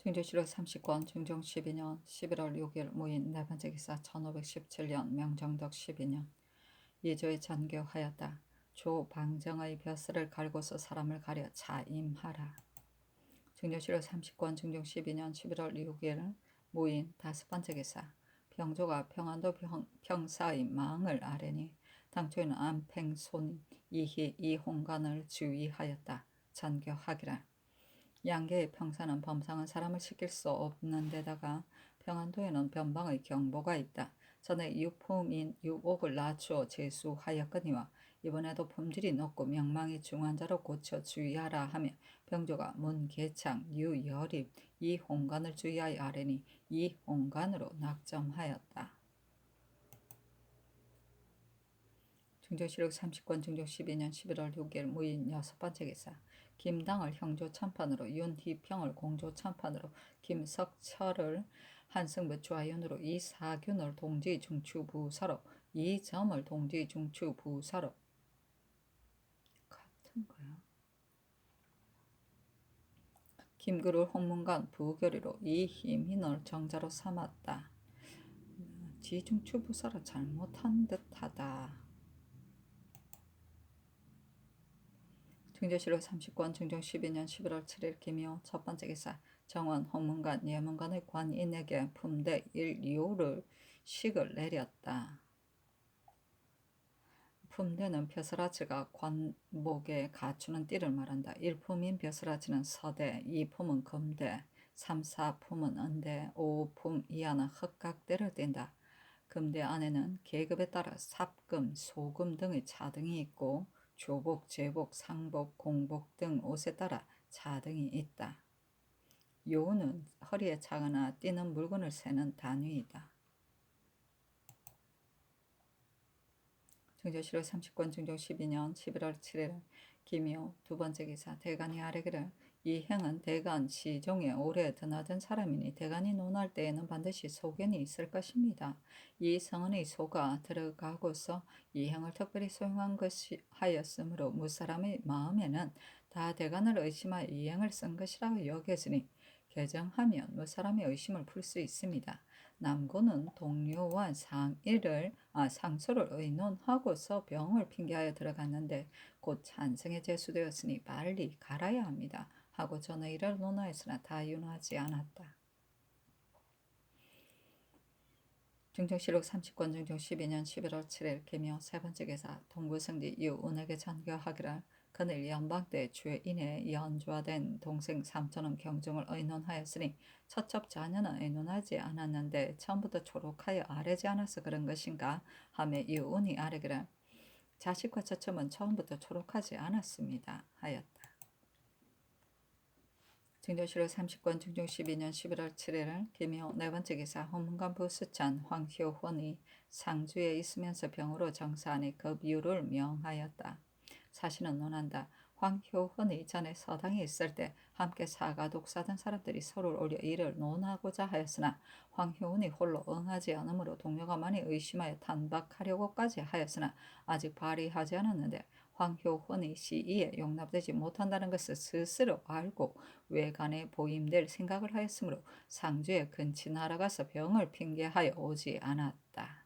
충주시로 30권 중종 12년 11월 6일 무인 네 번째 기사 1517년 명정덕 12년 이조에 전교하였다. 조방정의 벼슬을 갈고서 사람을 가려 자임하라. 충주시로 30권 중종 12년 11월 6일 무인 다섯 번째 기사 병조가 평안도 평사의 망을 아뢰니 당초에는 안팽손 이희 이홍관을 주의하였다. 전교하기라. 양계의 평사는 범상은 사람을 시킬 수 없는 데다가 평안도에는 변방의 경보가 있다. 전에 유품인 유옥을 낮추어 제수하였거니와 이번에도 품질이 높고 명망이 중한 자로 고쳐 주의하라 하며 병조가 문계창 유여립 이홍관을 주의하여 아뢰니 이홍관으로 낙점하였다. 중조실록 30권 중조 12년 11월 6일 무인 여섯 번째 기사 김당을 형조 참판으로 윤희평을 공조 참판으로 김석철을 한승부 좌윤으로 이사균을 동지 중추부사로 이점을 동지 중추부사로 같은 거야. 김그를 홍문관 부교리로 이희민을 정자로 삼았다. 지중추부사로 잘못한 듯하다. 중조실록 30권 중종 12년 11월 7일 김효 첫 번째 기사 정원 홍문관 예문관의 관인에게 품대 1료를 식을 내렸다. 품대는 벼슬아치가 관목에 갖추는 띠를 말한다. 1품인 벼슬아치는 서대, 2품은 금대, 3, 4품은 은대, 5품 이하는 흑각대를 띈다. 금대 안에는 계급에 따라 삽금, 소금 등의 차등이 있고 조복, 제복, 상복, 공복 등 옷에 따라 차등이 있다. 요는 허리에 차거나 띠는 물건을 세는 단위이다. 중조실록 30권 중종 12년 11월 7일 김효 두 번째 기사 대간이 아뢰기를 이 행은 대간 시종에 오래 드나든 사람이니 대간이 논할 때에는 반드시 소견이 있을 것입니다. 이 성은의 소가 들어가고서 이 행을 특별히 소용한 것이 하였으므로 무사람의 마음에는 다 대간을 의심하여 이 행을 쓴 것이라고 여겨지니 개정하면 무사람의 의심을 풀 수 있습니다. 남고는 동료와 상소를 의논하고서 병을 핑계하여 들어갔는데 곧 찬성에 제수되었으니 빨리 갈아야 합니다. 하고 전의를 논하였으나 다 윤하지 않았다. 중종실록 30권 중종 12년 11월 7일 계며 세 번째 기사 동부성지 유운에게 전교하기를 그늘 연방 때 죄인에 연좌된 동생 삼촌은 경중을 의논하였으니 처첩 자녀는 의논하지 않았는데 처음부터 초록하여 아뢰지 않아서 그런 것인가 하며 유운이 아뢰기를 자식과 처첩은 처음부터 초록하지 않았습니다 하였다. 중조실록 30권 중종 12년 11월 7일 김효 네 번째 기사 홍문관 부수찬 황효헌이 상주에 있으면서 병으로 정사하니 급유를 명하였다. 사실은 논한다. 황효헌이 전에 서당에 있을 때 함께 사가 독사던 사람들이 서로를 올려 이를 논하고자 하였으나 황효헌이 홀로 응하지 않으므로 동료가 많이 의심하여 탄박하려고까지 하였으나 아직 발의하지 않았는데 황효헌의 시의에 용납되지 못한다는 것을 스스로 알고 외관에 보임될 생각을 하였으므로 상주에 근치 날아가서 병을 핑계하여 오지 않았다.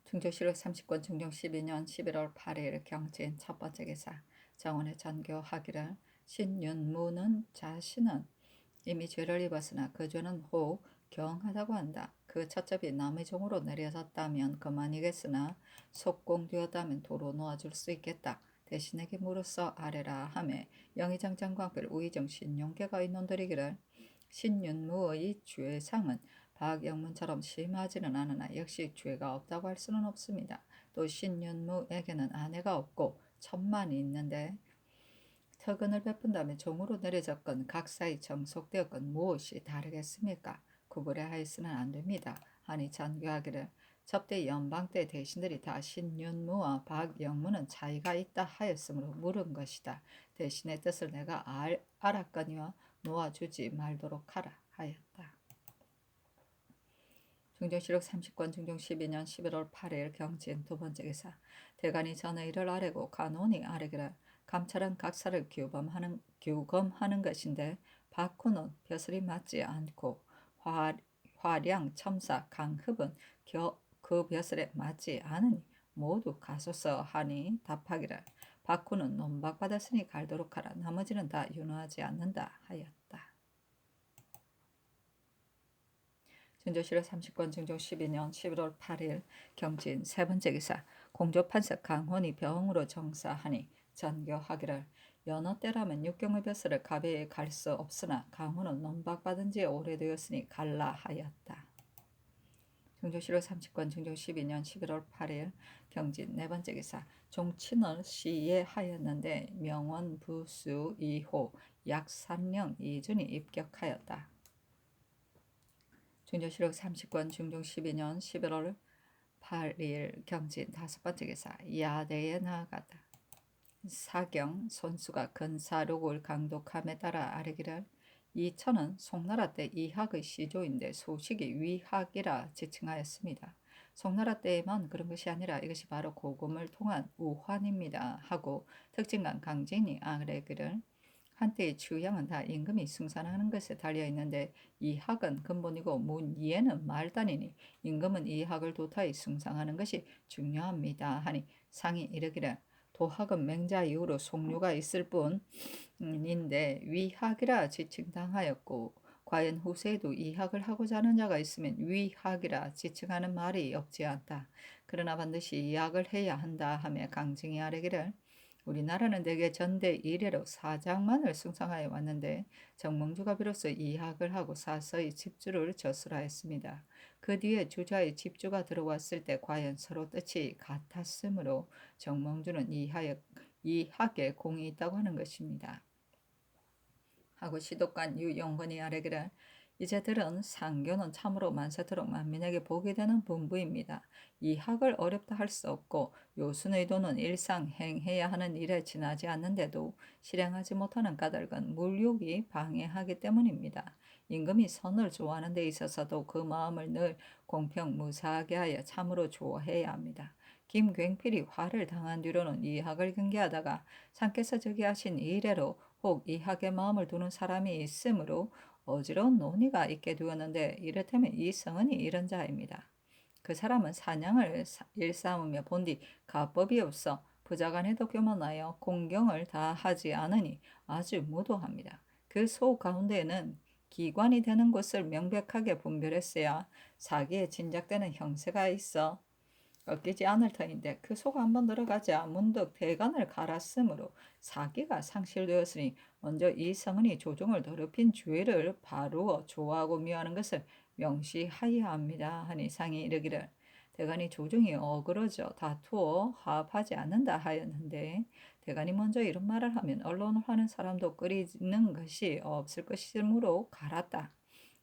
중조실록 30권 중종 12년 11월 8일 경진 첫 번째 기사 정원에 전교하기를 신윤무는 자신은 이미 죄를 입었으나 그 죄는 혹 경하다고 한다. 그 처첩이 남의 종으로 내려졌다면 그만이겠으나 속공되었다면 도로 놓아줄 수 있겠다. 대신에게 물어서 아뢰라 하매 영의정장광필 우의정 신용계가 의논드리기를 신윤무의 죄상은 박영문처럼 심하지는 않으나 역시 죄가 없다고 할 수는 없습니다. 또 신윤무에게는 아내가 없고 천만이 있는데 특은을 베푼다면 종으로 내려졌건 각사의 정속되었건 무엇이 다르겠습니까? 구부려 하였으면 안됩니다. 하니 전교하기를 접대 연방 때 대신들이 다 신윤무와 박영무는 차이가 있다 하였으므로 물은 것이다. 대신의 뜻을 내가 알았거니와 놓아주지 말도록 하라 하였다. 중종실록 30권 중종 12년 11월 8일 경진 두 번째 기사. 대간이 전의 이를 아뢰고 간혼이 아뢰기를 감찰은 각사를 규검하는 것인데 박후는 벼슬이 맞지 않고 화량 첨사 강흡은 그 벼슬에 맞지 않으니 모두 가소서 하니 답하기를 박후는 논박받았으니 갈도록 하라. 나머지는 다 윤호하지 않는다 하였다. 준조실록 30권 증종 12년 11월 8일 경진 세 번째 기사. 공조판서 강혼이 병으로 정사하니 전교하기를 여느 때라면 육경의 벼슬을 가베에 갈 수 없으나 강혼은 논박받은 지 오래되었으니 갈라 하였다. 중조실록 30권 증종 12년 11월 8일 경진 네 번째 기사. 종친을 시예하였는데 명원 부수 2호 약 3령 이준이 입격하였다. 중조실록 30권 중종 12년 11월 8일 경진 다섯 번째 기사. 야대에 나아가다. 사경 손수가 근사록을 강독함에 따라 아뢰기를 이천은 송나라 때 이학의 시조인데 소식이 위학이라 지칭하였습니다. 송나라 때에만 그런 것이 아니라 이것이 바로 고금을 통한 우환입니다 하고 특징간 강진이 아뢰기를 한때의 주양은 다 임금이 승산하는 것에 달려있는데 이학은 근본이고 문이에는 말단이니 임금은 이학을 도타히 승상하는 것이 중요합니다 하니 상이 이르기를 도학은 맹자 이후로 속류가 있을 뿐인데 위학이라 지칭당하였고 과연 후세에도 이학을 하고자 하는 자가 있으면 위학이라 지칭하는 말이 없지 않다. 그러나 반드시 이학을 해야 한다 하며 강증이 아뢰기를 우리나라는 대개 전대 이래로 사장만을 숭상하여 왔는데 정몽주가 비로소 이학을 하고 사서의 집주를 저술하였습니다. 그 뒤에 주자의 집주가 들어왔을 때 과연 서로 뜻이 같았으므로 정몽주는 이학에 공이 있다고 하는 것입니다. 하고 시독관 유용건이 아뢰기를 이제들은 상교는 참으로 만세토록 만민에게 복이 되는 분부입니다. 이 학을 어렵다 할 수 없고 요순의 도는 일상 행해야 하는 일에 지나지 않는데도 실행하지 못하는 까닭은 물욕이 방해하기 때문입니다. 임금이 선을 좋아하는 데 있어서도 그 마음을 늘 공평무사하게 하여 참으로 좋아해야 합니다. 김굉필이 화를 당한 뒤로는 이 학을 경계하다가 상께서 즉위하신 이래로 혹 이 학에 마음을 두는 사람이 있으므로 어지러운 논의가 있게 되었는데 이를테면 이성은이 이런 자입니다. 그 사람은 사냥을 일삼으며 본디 가법이 없어 부자간에도 교만하여 공경을 다 하지 않으니 아주 무도합니다. 그 소 가운데에는 기관이 되는 곳을 명백하게 분별했어야 사기에 진작되는 형세가 있어 꺾이지 않을 터인데 그 속 한번 들어가자 문득 대간을 갈았으므로 사기가 상실되었으니 먼저 이 성은이 조종을 더럽힌 죄를 바루어 좋아하고 미워하는 것을 명시하여야 합니다 하니 상이 이르기를 대간이 조종이 어그러져 다투어 화합하지 않는다 하였는데 대간이 먼저 이런 말을 하면 언론을 하는 사람도 끓이는 것이 없을 것이므로 갈았다.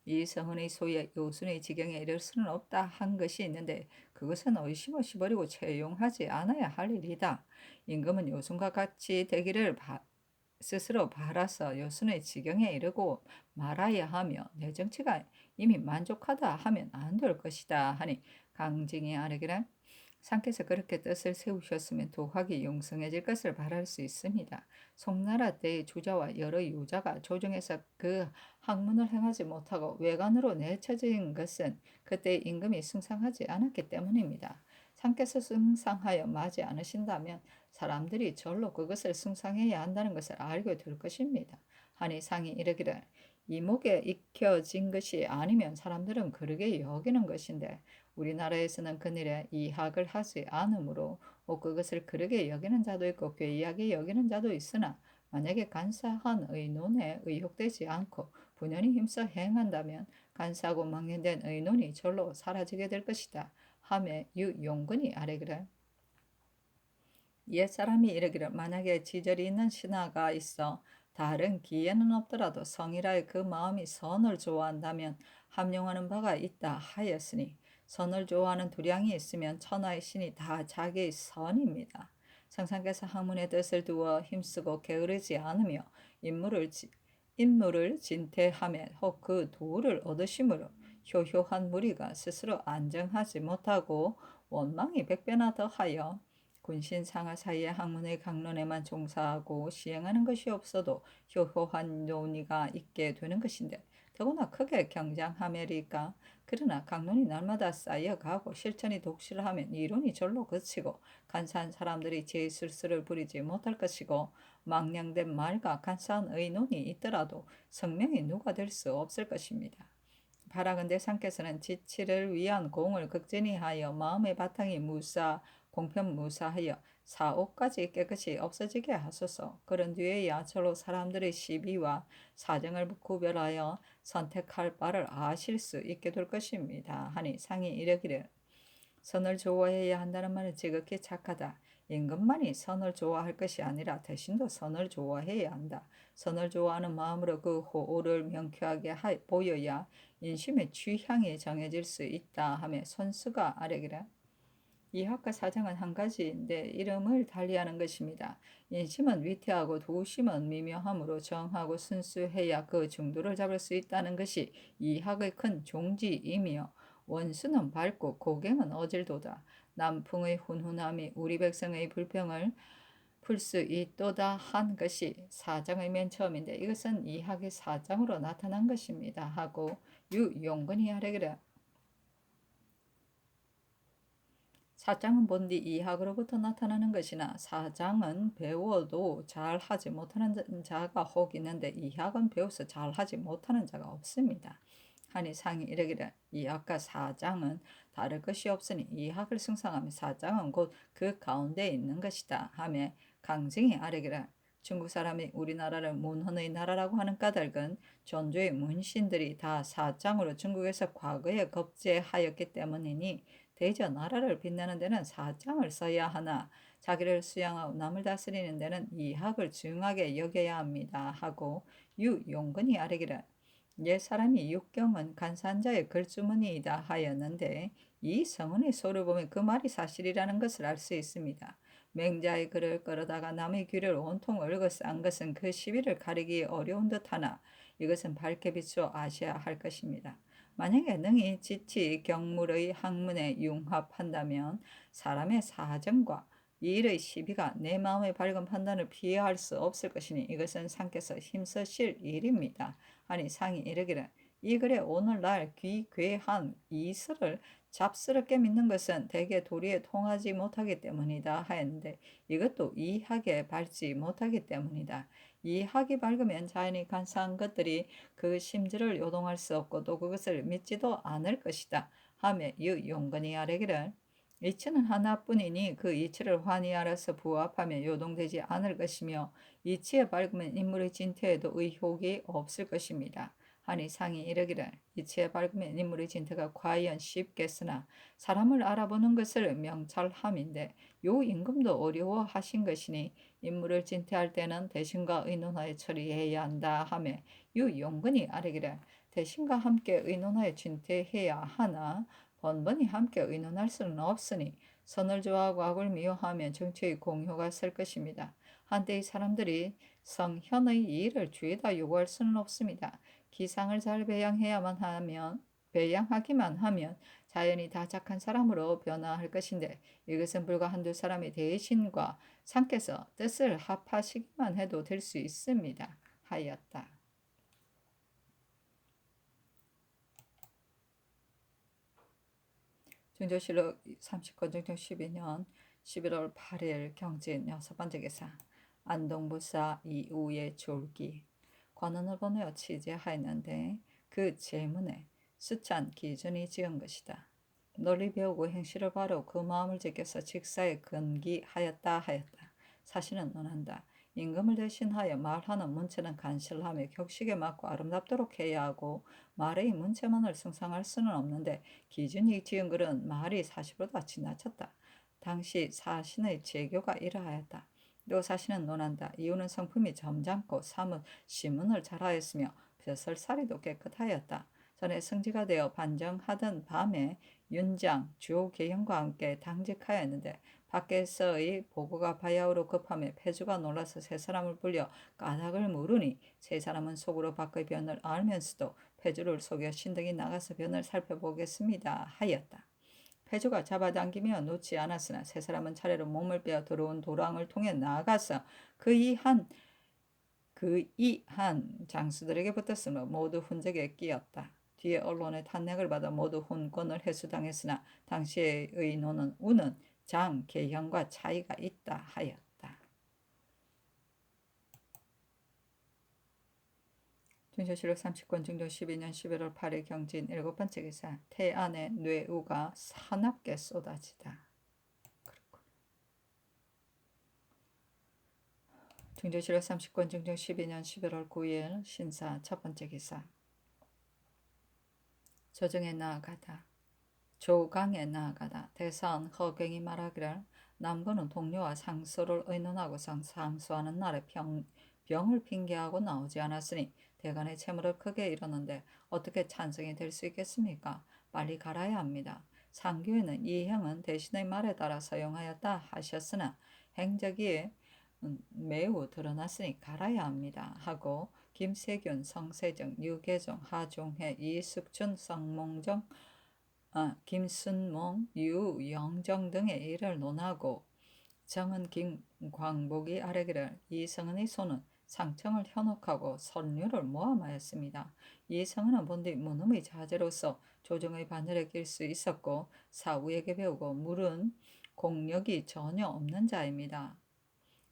이 성은의 소에 요순의 지경에 이를 수는 없다 한 것이 있는데 그것은 의심없이 버리고 채용하지 않아야 할 일이다. 임금은 요순과 같이 되기를 스스로 바라서 요순의 지경에 이르고 말아야 하며 내 정치가 이미 만족하다 하면 안 될 것이다 하니 강증이 아뢰기를 상께서 그렇게 뜻을 세우셨으면 도학이 용성해질 것을 바랄 수 있습니다. 송나라 때의 주자와 여러 유자가 조정에서 그 학문을 행하지 못하고 외관으로 내쳐진 것은 그때 임금이 승상하지 않았기 때문입니다. 상께서 승상하여 마지 않으신다면 사람들이 절로 그것을 승상해야 한다는 것을 알게 될 것입니다. 하니 상이 이르기를 이목에 익혀진 것이 아니면 사람들은 그러게 여기는 것인데 우리나라에서는 그일에 이학을 하지 않으므로 그것을 그러게 여기는 자도 있고 괴이하게 여기는 자도 있으나 만약에 간사한 의논에 의혹되지 않고 분연히 힘써 행한다면 간사하고 망연된 의논이 절로 사라지게 될 것이다. 하며 유용근이 아뢰기를 옛사람이 이르기를 만약에 지절이 있는 신하가 있어 다른 기회는 없더라도 성이라의 그 마음이 선을 좋아한다면 함용하는 바가 있다 하였으니 선을 좋아하는 두량이 있으면 천하의 신이 다 자기의 선입니다. 상상께서 학문의 뜻을 두어 힘쓰고 게으르지 않으며 인물을 진퇴하며 혹 그 도를 얻으심으로 효효한 무리가 스스로 안정하지 못하고 원망이 100배나 더하여 군신 상하 사이의 학문의 강론에만 종사하고 시행하는 것이 없어도 효효한 논의가 있게 되는 것인데, 더구나 크게 경장하매리까. 그러나 강론이 날마다 쌓여가고 실천이 독실하면 이론이 절로 그치고 간사한 사람들이 제술수를 부리지 못할 것이고, 망령된 말과 간사한 의논이 있더라도 성명이 누가 될 수 없을 것입니다. 바라건대 상께서는 지치를 위한 공을 극진히 하여 마음의 바탕이 공편무사하여 사옥까지 깨끗이 없어지게 하소서. 그런 뒤에야 절로 사람들의 시비와 사정을 구별하여 선택할 바를 아실 수 있게 될 것입니다. 하니 상이 이르기를, 선을 좋아해야 한다는 말은 지극히 착하다. 임금만이 선을 좋아할 것이 아니라 대신도 선을 좋아해야 한다. 선을 좋아하는 마음으로 그 호를 명쾌하게 보여야 인심의 취향이 정해질 수 있다 하며 선수가 아뢰기를, 이학과 사정은 한 가지인데 이름을 달리하는 것입니다. 인심은 위태하고 도심은 미묘함으로 정하고 순수해야 그 중도를 잡을 수 있다는 것이 이학의 큰 종지이며, 원수는 밝고 고갱은 어질도다. 남풍의 훈훈함이 우리 백성의 불평을 풀 수 있도다 한 것이 사장의 맨 처음인데, 이것은 이학의 사장으로 나타난 것입니다 하고 유용근이 하려기를, 사장은 본디 이학으로부터 나타나는 것이나 사장은 배워도 잘하지 못하는 자가 혹 있는데 이학은 배워서 잘하지 못하는 자가 없습니다. 하니 상이 이르기를, 이학과 사장은 다를 것이 없으니 이학을 승상하며 사장은 곧 그 가운데 있는 것이다 하며 강증이 아뢰기를, 중국 사람이 우리나라를 문헌의 나라라고 하는 까닭은 전조의 문신들이 다 사장으로 중국에서 과거에 겁제하였기 때문이니, 대저 나라를 빛내는 데는 사장을 써야 하나 자기를 수양하고 남을 다스리는 데는 이학을 중하게 여겨야 합니다 하고 유용근이 아뢰기를, 옛 사람이 육경은 간사한 자의 글주머니이다 하였는데, 이 성은의 소를 보면 그 말이 사실이라는 것을 알 수 있습니다. 맹자의 글을 끌어다가 남의 귀를 온통 얽어 싼 것은 그 시비를 가리기 어려운 듯하나 이것은 밝게 비추어 아셔야 할 것입니다. 만약에 능히 지치 경물의 학문에 융합한다면 사람의 사정과 이 일의 시비가 내 마음의 밝은 판단을 피할 수 없을 것이니 이것은 상께서 힘쓰실 일입니다. 하니 상이 이르기를, 이 글에 오늘날 귀괴한 이슬을 잡스럽게 믿는 것은 대개 도리에 통하지 못하기 때문이다 하였는데, 이것도 이학에 밝지 못하기 때문이다. 이학이 밝으면 자연히 간사한 것들이 그 심지를 요동할 수 없고 또 그것을 믿지도 않을 것이다 하며 유용근이 아뢰기를, 이치는 하나뿐이니 그 이치를 환히 알아서 부합하며 요동되지 않을 것이며, 이치에 밝으면 인물의 진퇴에도 의혹이 없을 것입니다. 하니 상이 이르기를, 이치에 밝으면 인물의 진퇴가 과연 쉽겠으나 사람을 알아보는 것을 명찰함인데 요 임금도 어려워하신 것이니 인물을 진퇴할 때는 대신과 의논하여 처리해야 한다 하며 유용근이 아뢰기를, 대신과 함께 의논하여 진퇴해야 하나 번번이 함께 의논할 수는 없으니 선을 좋아하고 악을 미워하면 정치의 공효가 설 것입니다. 한때의 사람들이 성현의 일을 죄다 요구할 수는 없습니다. 기상을 잘 배양하기만 하면 자연히 다 착한 사람으로 변화할 것인데, 이것은 불과 한두 사람의 대신과 상께서 뜻을 합하시기만 해도 될 수 있습니다 하였다. 중조실록 30권 정종 12년 11월 8일 경진 6번째 기사. 안동부사 이우의 졸기. 관원을 보내어 취재하였는데 그 제문에 수찬 기준이 지은 것이다. 널리 배우고 행실을 바로 그 마음을 제껴서 직사에 근기하였다 하였다. 사실은 논한다. 임금을 대신하여 말하는 문체는 간실하며 격식에 맞고 아름답도록 해야 하고 말의 문체만을 승상할 수는 없는데, 기준이 지은 글은 말이 사실보다 지나쳤다. 당시 사신의 제교가 이러하였다. 또 사신은 논한다. 이유는 성품이 점잖고 사뭇 시문을 잘하였으며 벼슬살이도 깨끗하였다. 전에 승지가 되어 반정하던 밤에 윤장, 주호계형과 함께 당직하였는데 밖에서의 보고가 바야흐로 급함에 패주가 놀라서 세 사람을 불려 까닭을 물으니 세 사람은 속으로 밖의 변을 알면서도 패주를 속여 신등이 나가서 변을 살펴보겠습니다 하였다. 패주가 잡아당기며 놓지 않았으나 세 사람은 차례로 몸을 빼어 들어온 도랑을 통해 나아가서 그 이 한 장수들에게 붙었으므로 모두 훈적에 끼었다. 뒤에 언론의 탄핵을 받아 모두 훈권을 해수당했으나 당시의 의논은 우는 장 계형과 차이가 있다 하였다. 중조실록 30권 중조 12년 11월 8일 경진 7번째 기사 태안의 뇌우가 사납게 쏟아지다. 중조실록 30권 중조 12년 11월 9일 신사 첫번째 기사 조정에 나아가다. 조강에 나아가다. 대사원 허경이 말하기를 남군은 동료와 상소를 의논하고선 상소하는 날에 병을 핑계하고 나오지 않았으니 대간의 채무를 크게 잃었는데 어떻게 찬성이 될 수 있겠습니까? 빨리 갈아야 합니다. 상규에는 이 행은 대신의 말에 따라 사용하였다 하셨으나 행적이 매우 드러났으니 갈아야 합니다 하고 김세균, 성세정, 유계종, 하종회, 이숙춘, 성몽정, 김순몽, 유영정 등의 일을 논하고 정은 김광복이 아뢰기를 이성은의 손은 상청을 현혹하고 선류를 모함하였습니다. 이성은은 본디 무능의 자제로서 조정의 바늘에 낄 수 있었고 사우에게 배우고 물은 공력이 전혀 없는 자입니다.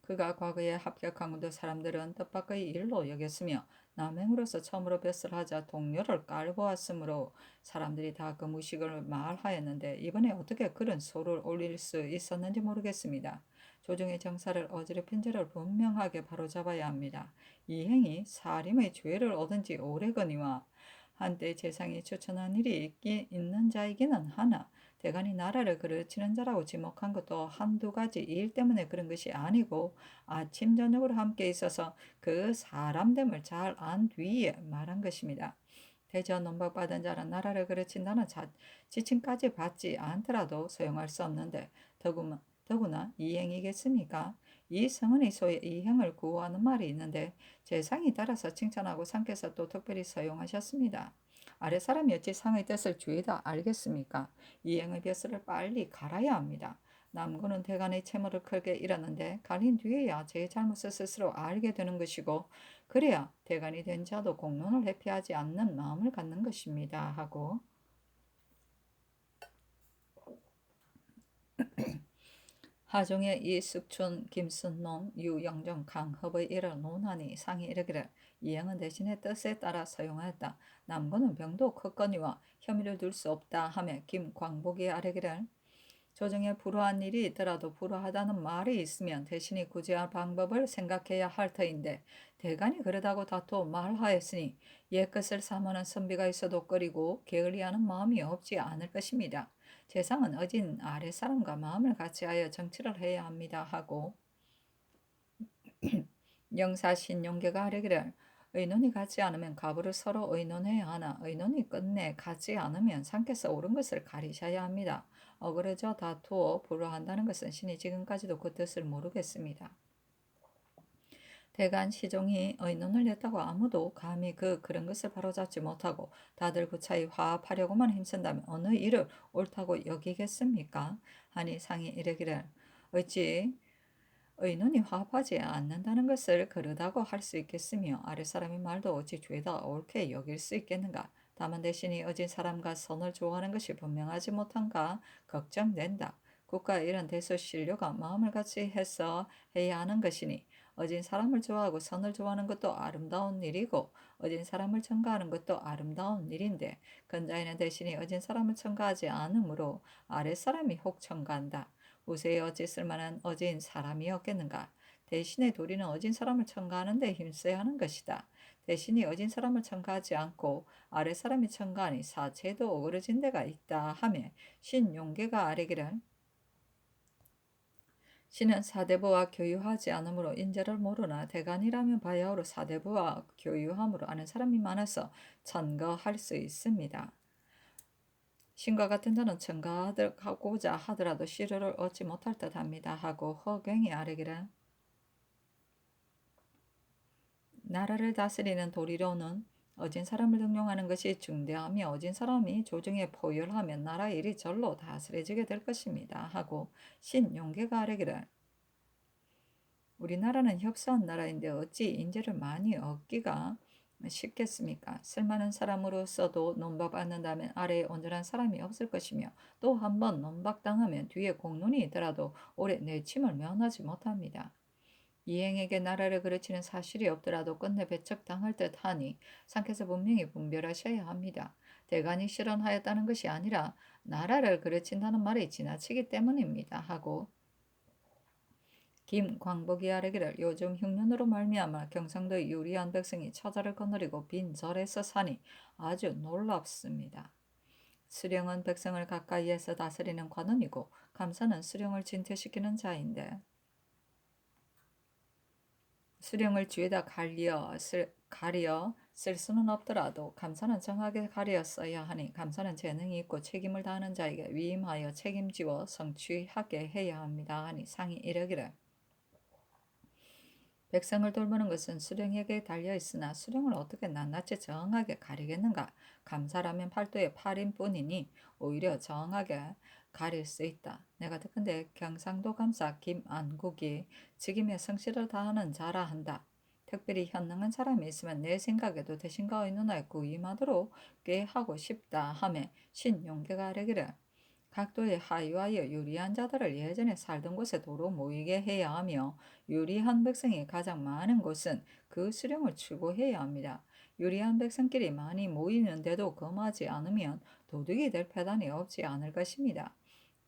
그가 과거에 합격한 것도 사람들은 뜻밖의 일로 여겼으며 남행으로서 처음으로 뱃을 하자 동료를 깔고 왔으므로 사람들이 다 그 무식을 말하였는데 이번에 어떻게 그런 소를 올릴 수 있었는지 모르겠습니다. 조정의 정사를 어지럽힌 죄를 분명하게 바로잡아야 합니다. 이 행이 사림의 죄를 얻은 지 오래거니와 한때 재상이 추천한 일이 있는 자이기는 하나 대간이 나라를 그르치는 자라고 지목한 것도 한두 가지 일 때문에 그런 것이 아니고 아침 저녁으로 함께 있어서 그 사람됨을 잘 안 뒤에 말한 것입니다. 대저 논박받은 자는 나라를 그르친다는 지칭까지 받지 않더라도 소용할 수 없는데 더구나 이행이겠습니까? 이 성은이 소의 이행을 구호하는 말이 있는데 재상이 따라서 칭찬하고 상께서 또 특별히 사용하셨습니다. 아래 사람이 어찌 상의 뜻을 죄다 알겠습니까? 이행의 벼슬을 빨리 갈아야 합니다. 남군은 대간의 채무를 크게 잃었는데 갈린 뒤에야 제 잘못을 스스로 알게 되는 것이고 그래야 대간이 된 자도 공론을 회피하지 않는 마음을 갖는 것입니다 하고 하종의 이숙춘, 김순농, 유영정, 강협의 일을 논하니 상이 이르기를 이행은 대신의 뜻에 따라 사용하였다. 남군은 병도 컸거니와 혐의를 둘 수 없다 하며 김광복이 아뢰기를 조정에 불우한 일이 있더라도 불우하다는 말이 있으면 대신이 구제할 방법을 생각해야 할 터인데 대간이 그러다고 다투어 말하였으니 옛것을 사모하는 선비가 있어도 꺼리고 게을리하는 마음이 없지 않을 것입니다. 재상은 어진 아랫사람과 마음을 같이하여 정치를 해야 합니다 하고 영사신용계가 아뢰기를 의논이 같지 않으면 가부를 서로 의논해야 하나 의논이 끝내 같지 않으면 상께서 옳은 것을 가리셔야 합니다. 어그러져 다투어 불허한다는 것은 신이 지금까지도 그 뜻을 모르겠습니다. 대간 시종이 의논을 냈다고 아무도 감히 그런 것을 바로잡지 못하고 다들 구차히 화합하려고만 힘쓴다면 어느 일을 옳다고 여기겠습니까? 하니 상이 이르기를 어찌 의논이 화합하지 않는다는 것을 그르다고 할 수 있겠으며 아랫사람의 말도 어찌 죄다 옳게 여길 수 있겠는가? 다만 대신이 어진 사람과 선을 좋아하는 것이 분명하지 못한가 걱정된다. 국가의 이런 대소신료가 마음을 같이 해서 해야 하는 것이니 어진 사람을 좋아하고 선을 좋아하는 것도 아름다운 일이고 어진 사람을 첨가하는 것도 아름다운 일인데 근자에는 대신이 어진 사람을 첨가하지 않으므로 아랫사람이 혹 첨가한다. 우세에 어찌 쓸만한 어진 사람이 없겠는가. 대신에 도리는 어진 사람을 첨가하는 데 힘써야 하는 것이다. 대신이 어진 사람을 첨가하지 않고 아랫 사람이 첨가하니 사체도 오그러진 데가 있다 하며 신용계가 아뢰기를 신은 사대부와 교유하지 않으므로 인자를 모르나 대간이라면 바야흐로 사대부와 교유함으로 아는 사람이 많아서 천거할 수 있습니다. 신과 같은 자는 청가하고자 하더라도 시료를 얻지 못할 듯합니다 하고 허경이 아뢰기를 나라를 다스리는 도리로는 어진 사람을 등용하는 것이 중대하며 어진 사람이 조정에 포열하면 나라의 일이 절로 다스려지게 될 것입니다 하고 신용계가 아뢰기를 우리나라는 협소한 나라인데 어찌 인재를 많이 얻기가 쉽겠습니까? 쓸만한 사람으로서도 논박받는다면 아래에 온전한 사람이 없을 것이며 또 한 번 논박당하면 뒤에 공론이 있더라도 오래 내침을 면하지 못합니다. 이행에게 나라를 그르치는 사실이 없더라도 끝내 배척당할 듯하니 상께서 분명히 분별하셔야 합니다. 대간이 실언하였다는 것이 아니라 나라를 그르친다는 말이 지나치기 때문입니다 하고 김광복이 아뢰기를 요즘 흉년으로 말미암아 경상도의 유리한 백성이 처자를 거느리고 빈 절에서 사니 아주 놀랍습니다. 수령은 백성을 가까이에서 다스리는 관원이고 감사는 수령을 진퇴시키는 자인데 수령을 뒤에다 가리어 쓸 수는 없더라도 감사는 정하게 가려 써야 하니 감사는 재능이 있고 책임을 다하는 자에게 위임하여 책임지어 성취하게 해야 합니다 하니 상이 이르기를 백성을 돌보는 것은 수령에게 달려있으나 수령을 어떻게 낱낱이 정하게 가리겠는가? 감사라면 팔도의 8인뿐이니 오히려 정하게 가릴 수 있다. 내가 듣건대 경상도 감사 김안국이 직임의 성실을 다하는 자라 한다. 특별히 현능한 사람이 있으면 내 생각에도 대신과 의논하여 구임하도록 꾀하고 싶다 하며 신용계가 아뢰기를 각도의 하위하여 유리한 자들을 예전에 살던 곳에 도로 모이게 해야 하며 유리한 백성이 가장 많은 곳은 그 수령을 추구해야 합니다. 유리한 백성끼리 많이 모이는데도 금하지 않으면 도둑이 될 패단이 없지 않을 것입니다.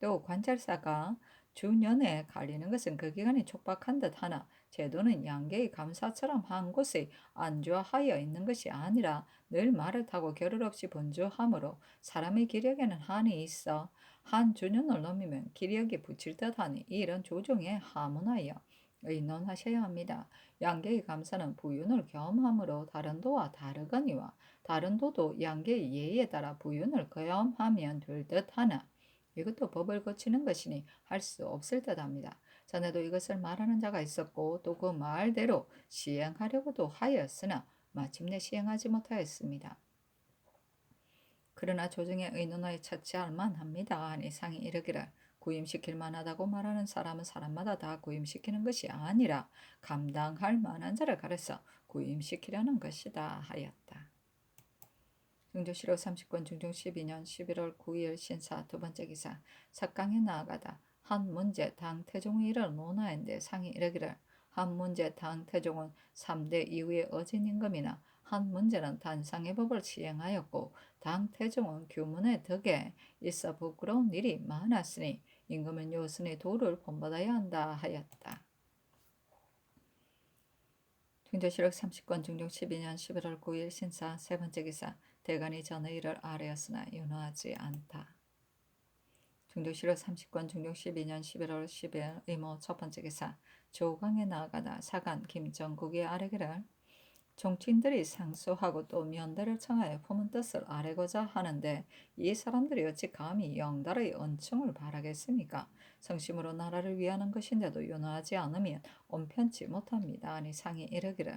또 관찰사가 주년에 갈리는 것은 그 기간이 촉박한 듯 하나 제도는 양계의 감사처럼 한 곳에 안주하여 있는 것이 아니라 늘 말을 타고 겨를 없이 번주하므로 사람의 기력에는 한이 있어 한 주년을 넘으면 기력이 붙일 듯하니 이런 조종에 하문하여 의논하셔야 합니다. 양계의 감사는 부윤을 겸함으로 다른 도와 다르거니와 다른 도도 양계의 예에 따라 부윤을 겸하면 될 듯하나 이것도 법을 거치는 것이니 할 수 없을 듯합니다. 전에도 이것을 말하는 자가 있었고 또 그 말대로 시행하려고도 하였으나 마침내 시행하지 못하였습니다. 그러나 조정의 의논하에 차치할 만합니다 하니 상이 이르기를 구임시킬 만하다고 말하는 사람은 사람마다 다 구임시키는 것이 아니라 감당할 만한 자를 가려서 구임시키려는 것이다 하였다. 중조실록 30권 중종 12년 11월 9일 신사 두 번째 기사 석강에 나아가다 한 문제 당 태종의 일을 논하였는데 상이 이르기를 한 문제 당 태종은 3대 이후의 어진 임금이나 한 문제는 단상의 법을 시행하였고 당 태종은 규문의 덕에 있어 부끄러운 일이 많았으니 임금은 요순의 도를 본받아야 한다 하였다. 중조실록 30권 중종 12년 11월 9일 신사 세 번째 기사 대간이 전의 일을 아뢰었으나 윤호하지 않다. 중조실록 30권 중종 12년 11월 10일 의모 첫 번째 기사 조강에 나아가다 사간 김정국이 아뢰기를 정치인들이 상소하고 또 면대를 청하여 품은 뜻을 아뢰고자 하는데 이 사람들이 어찌 감히 영달의 은총을 바라겠습니까? 성심으로 나라를 위하는 것인데도 윤호하지 않으면 온편치 못합니다. 아니 상이 이르기를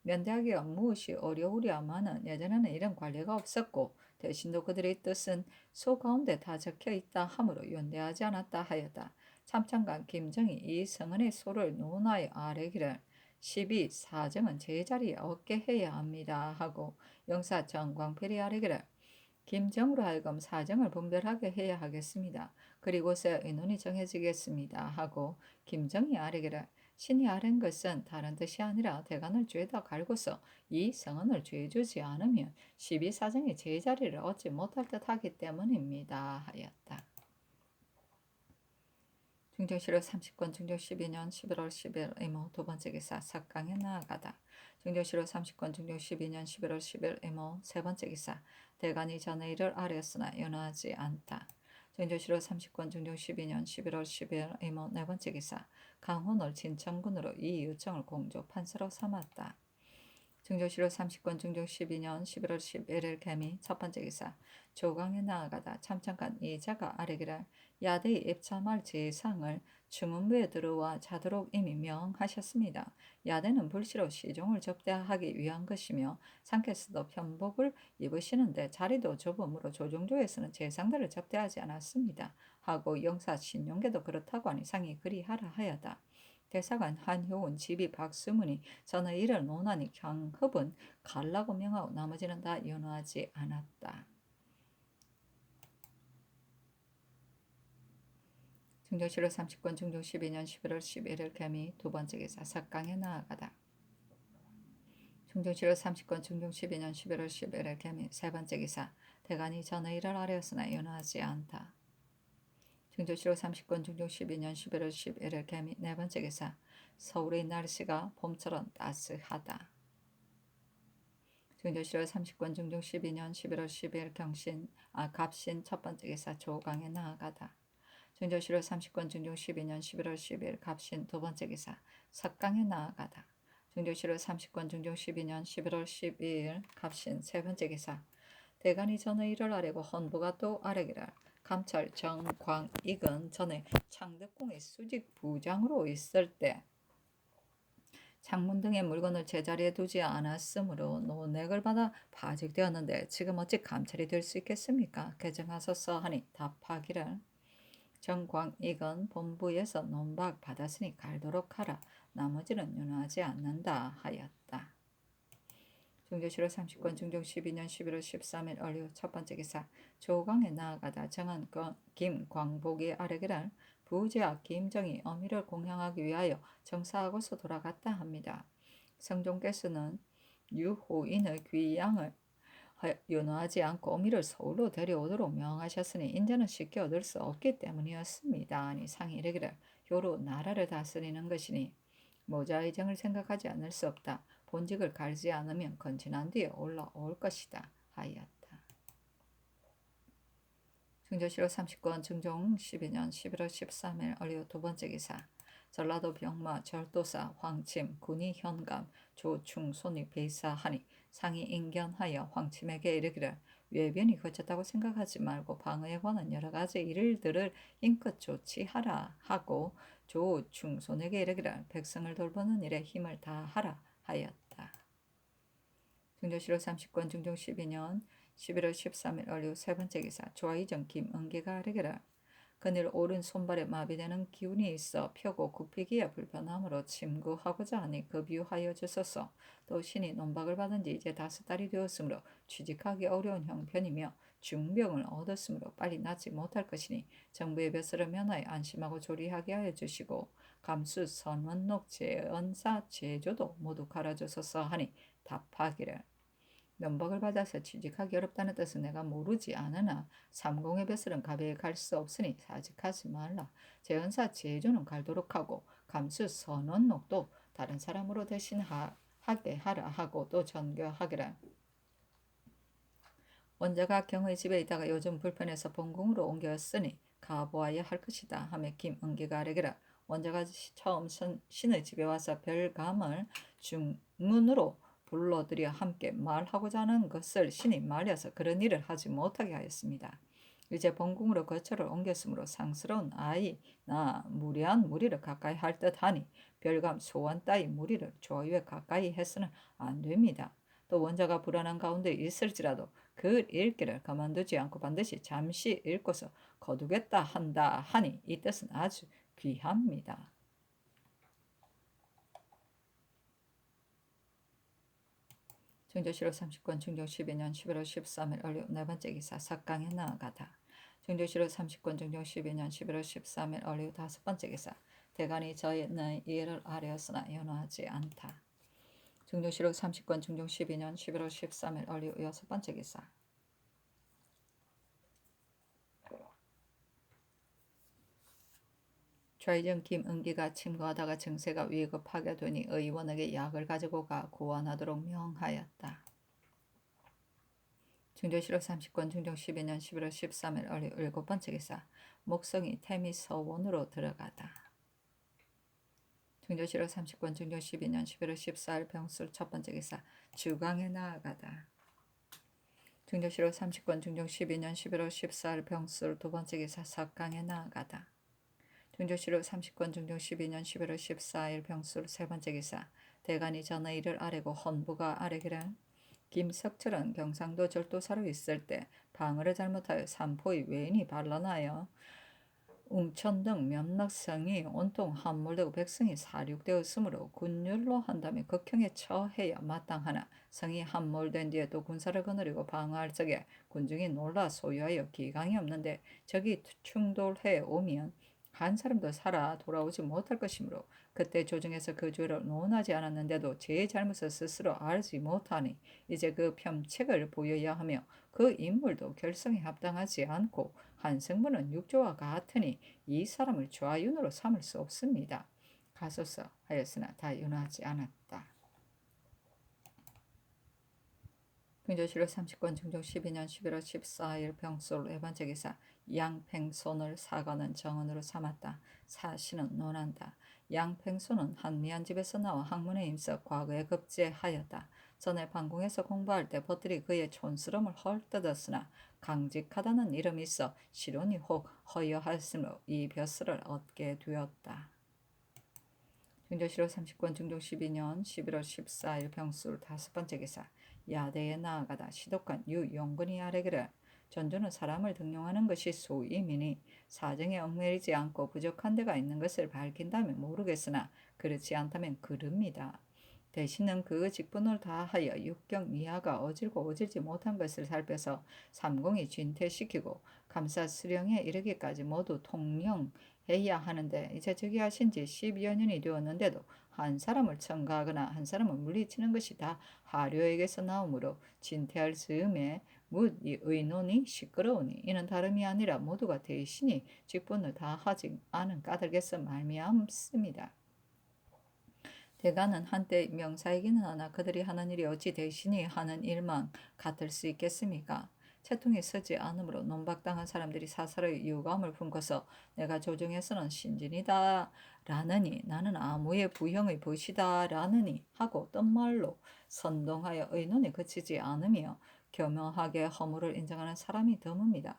면대하기가 무엇이 어려우랴마는 예전에는 이런 관례가 없었고 대신도 그들의 뜻은 소 가운데 다 적혀 있다 하므로 연대하지 않았다 하였다. 참찬관 김정이 이 성은의 소를 논하여 아뢰기를 12 사정은 제자리에 얻게 해야 합니다 하고 영사 정광필이 아뢰기를 김정으로 하여금 사정을 분별하게 해야 하겠습니다. 그리고서 의논이 정해지겠습니다 하고 김정이 아뢰기를 신이 아랜 것은 다른 뜻이 아니라 대간을 죄다 갈고서 이 성은을 죄주지 않으면 12사정이 제자리를 얻지 못할 듯하기 때문입니다 하였다. 중정실록 30권 중종 12년 11월 10일 의모 두 번째 기사 석강에 나아가다 중정실록 30권 중종 12년 11월 10일 의모 세 번째 기사 대간이 전의 일을 아뢰었으나 연호하지 않다. 중조실록 30권 중종 12년 11월 10일 의모 네 번째 기사 강훈을 진천군으로 이 요청을 공조 판서로 삼았다. 증조실록 30권 중종 12년 11월 11일 개미 첫 번째 기사 조강에 나아가다 참참간 이자가 아래기를 야대에 입참할 제상을 중문부에 들어와 자도록 이미 명하셨습니다. 야대는 불시로 시종을 접대하기 위한 것이며 상께서도 편복을 입으시는데 자리도 좁으므로 조정조에서는 제상들을 접대하지 않았습니다. 하고 영사 신용계도 그렇다고 하니 상이 그리하라 하여다. 대사관 한효운 집이 박수문이 전의 이를 논하니 경흡은 갈라고 명하고 나머지는 다 연호하지 않았다. 중종실록 30권 중종 12년 11월 11일 개미 두 번째 기사 석강에 나아가다. 중종실록 30권 중종 12년 11월 11일 개미 세 번째 기사 대간이 전의 일을 아뢰었으나 연호하지 않다. 중종실록 30권 중종 12년 11월 11일 개미 네 번째 기사 서울의 날씨가 봄처럼 따스하다. 중종실록 30권 중종 12년 11월 12일 갑신 첫 번째 기사 조강에 나아가다. 중종실록 30권 중종 12년 11월 12일 갑신 두 번째 기사 석강에 나아가다. 중종실록 30권 중종 12년 11월 12일 갑신 세 번째 기사 대간이 전의 일을 아뢰고 헌부가 또 아뢰기를 감찰 정광익은 전에 창덕궁의 수직 부장으로 있을 때 창문 등의 물건을 제자리에 두지 않았으므로 논액을 받아 파직되었는데 지금 어찌 감찰이 될 수 있겠습니까? 개정하소서 하니 답하기를 정광익은 본부에서 논박 받았으니 갈도록 하라. 나머지는 윤호하지 않는다 하였다. 중종실록 30권 중종 12년 11월 13일 얼류 첫 번째 기사 조강에 나아가다 정한 김광복이 아뢰기를 부제와 김정이 어미를 공양하기 위하여 정사하고서 돌아갔다 합니다. 성종께서는 유호인의 귀양을 윤호하지 않고 어미를 서울로 데려오도록 명하셨으니 인자는 쉽게 얻을 수 없기 때문이었습니다. 아니 상이 이르기를 효로 나라를 다스리는 것이니 모자의정을 생각하지 않을 수 없다. 본직을 갈지 않으면 건진한 뒤에 올라올 것이다 하였다. 중종실록 30권 중종 12년 11월 13일 얼류 두 번째 기사 전라도 병마 절도사 황침 군이 현감 조충손이 배사하니 상이 인견하여 황침에게 이르기를 외변이 거쳤다고 생각하지 말고 방어에 관한 여러 가지 일들을 힘껏 조치하라 하고 조충손에게 이르기를 백성을 돌보는 일에 힘을 다하라 하였다. 중종실록 30권 중종 12년 11월 13일 얼류 세 번째 기사 조아이정 김은기가 아뢰기를 그늘 오른 손발에 마비되는 기운이 있어 펴고 굽히기에 불편함으로 침구하고자 하니 급유하여 주소서. 또 신이 논박을 받은 지 이제 5달이 되었으므로 취직하기 어려운 형편이며 중병을 얻었으므로 빨리 낫지 못할 것이니 정부의 벼슬을 면하여 안심하고 조리하게 하여 주시고 감수 선원록 제언사 제조도 모두 갈아주소서 하니 답하기를 면박을 받아서 취직하기 어렵다는 뜻은 내가 모르지 않으나 삼공의 벼슬은 가베에 갈 수 없으니 사직하지 말라. 제언사 제조는 갈도록 하고 감수 선언록도 다른 사람으로 대신하게 하라 하고 또 전교하기를 원자가 경의 집에 있다가 요즘 불편해서 본궁으로 옮겼으니 가보아야 할 것이다 하며 김은기가 아뢰기를 원자가 처음 신의 집에 와서 별감을 중문으로 불러들여 함께 말하고자 하는 것을 신이 말려서 그런 일을 하지 못하게 하였습니다. 이제 본궁으로 거처를 옮겼으므로 상스러운 아이나 무례한 무리를 가까이 할 듯하니 별감 소원 따위 무리를 조유에 가까이 해서는 안 됩니다. 또 원자가 불안한 가운데 있을지라도 글 읽기를 가만두지 않고 반드시 잠시 읽고서 거두겠다 한다 하니 이 뜻은 아주 귀합니다. 중종실록 30권 중종 12년 11월 13일 얼류 네 번째 기사 석강에 나아가다. 중종실록 30권 중종 12년 11월 13일 얼류 다섯 번째 기사 대간이 저희는 이해를 아뢰었으나 연호하지 않다. 중종실록 30권 중종 12년 11월 13일 얼류 여섯 번째 기사 좌의정 김은기가 침구하다가 증세가 위급하게 되니 의원에게 약을 가지고 가 구원하도록 명하였다. 중종실록 30권 중종 12년 11월 13일 얼류 일곱 번째 기사 목성이 태미 서원으로 들어가다. 중조실록 30권 중종 12년 11월 14일 병술 첫 번째 기사 주강에 나아가다. 중조실록 30권 중종 12년 11월 14일 병술 두 번째 기사 석강에 나아가다. 중조실록 30권 중종 12년 11월 14일 병술 세 번째 기사 대간이 전의 이를 아래고 헌부가 아래기를 김석철은 경상도 절도사로 있을 때 방어를 잘못하여 삼포의 외인이 반란하여 웅천 등 몇몇 성이 온통 함몰되고 백성이 사륙되었으므로 군율로 한다면 극형에 처해야 마땅하나 성이 함몰된 뒤에 또 군사를 거느리고 방어할 적에 군중이 놀라 소유하여 기강이 없는데 적이 충돌해 오면 한 사람도 살아 돌아오지 못할 것이므로 그때 조정에서 그 죄를 논하지 않았는데도 제 잘못을 스스로 알지 못하니 이제 그 폄책을 보여야 하며 그 인물도 결성에 합당하지 않고 한 성분은 육조와 같으니 이 사람을 좌윤으로 삼을 수 없습니다. 가소서 하였으나 다 윤하지 않았다. 경조실록 30권 중종 12년 11월 14일 병솔 네 번째 기사 양팽손을 사관은 정언으로 삼았다. 사신은 논한다. 양팽손은 한미한 집에서 나와 학문에 힘써 과거에 급제하였다. 전에 방공에서 공부할 때 벗들이 그의 촌스러움을 헐뜯었으나 강직하다는 이름이 있어 시론이 혹 허여하였으므로 이 벼슬을 얻게 되었다. 중조실록 30권 중종 12년 11월 14일 병술 다섯 번째 기사 야대에 나아가다 시독한 유용근이 아래기를 전주는 사람을 등용하는 것이 소임이니 사정에 얽매이지 않고 부족한 데가 있는 것을 밝힌다면 모르겠으나 그렇지 않다면 그릅니다. 대신은 그 직분을 다하여 육경 이하가 어질고 어질지 못한 것을 살펴서 삼공이 진퇴시키고 감사 수령에 이르기까지 모두 통령해야 하는데 이제 저기 하신 지 10여 년이 되었는데도 한 사람을 첨가하거나 한 사람을 물리치는 것이 다 하료에게서 나오므로 진퇴할 즈음에 묻 이 의논이 시끄러우니 이는 다름이 아니라 모두가 대신이 직분을 다하지 않은 까닭에서 말미암습니다. 대가는 한때 명사이기는 하나 그들이 하는 일이 어찌 대신이 하는 일만 같을 수 있겠습니까? 채통이 서지 않으므로 논박당한 사람들이 사설의 유감을 품고서 내가 조정에서는 신진이다 라느니 나는 아무의 부형의 벗이다 라느니 하고 뜬말로 선동하여 의논이 그치지 않으며 교묘하게 허물을 인정하는 사람이 드뭅니다.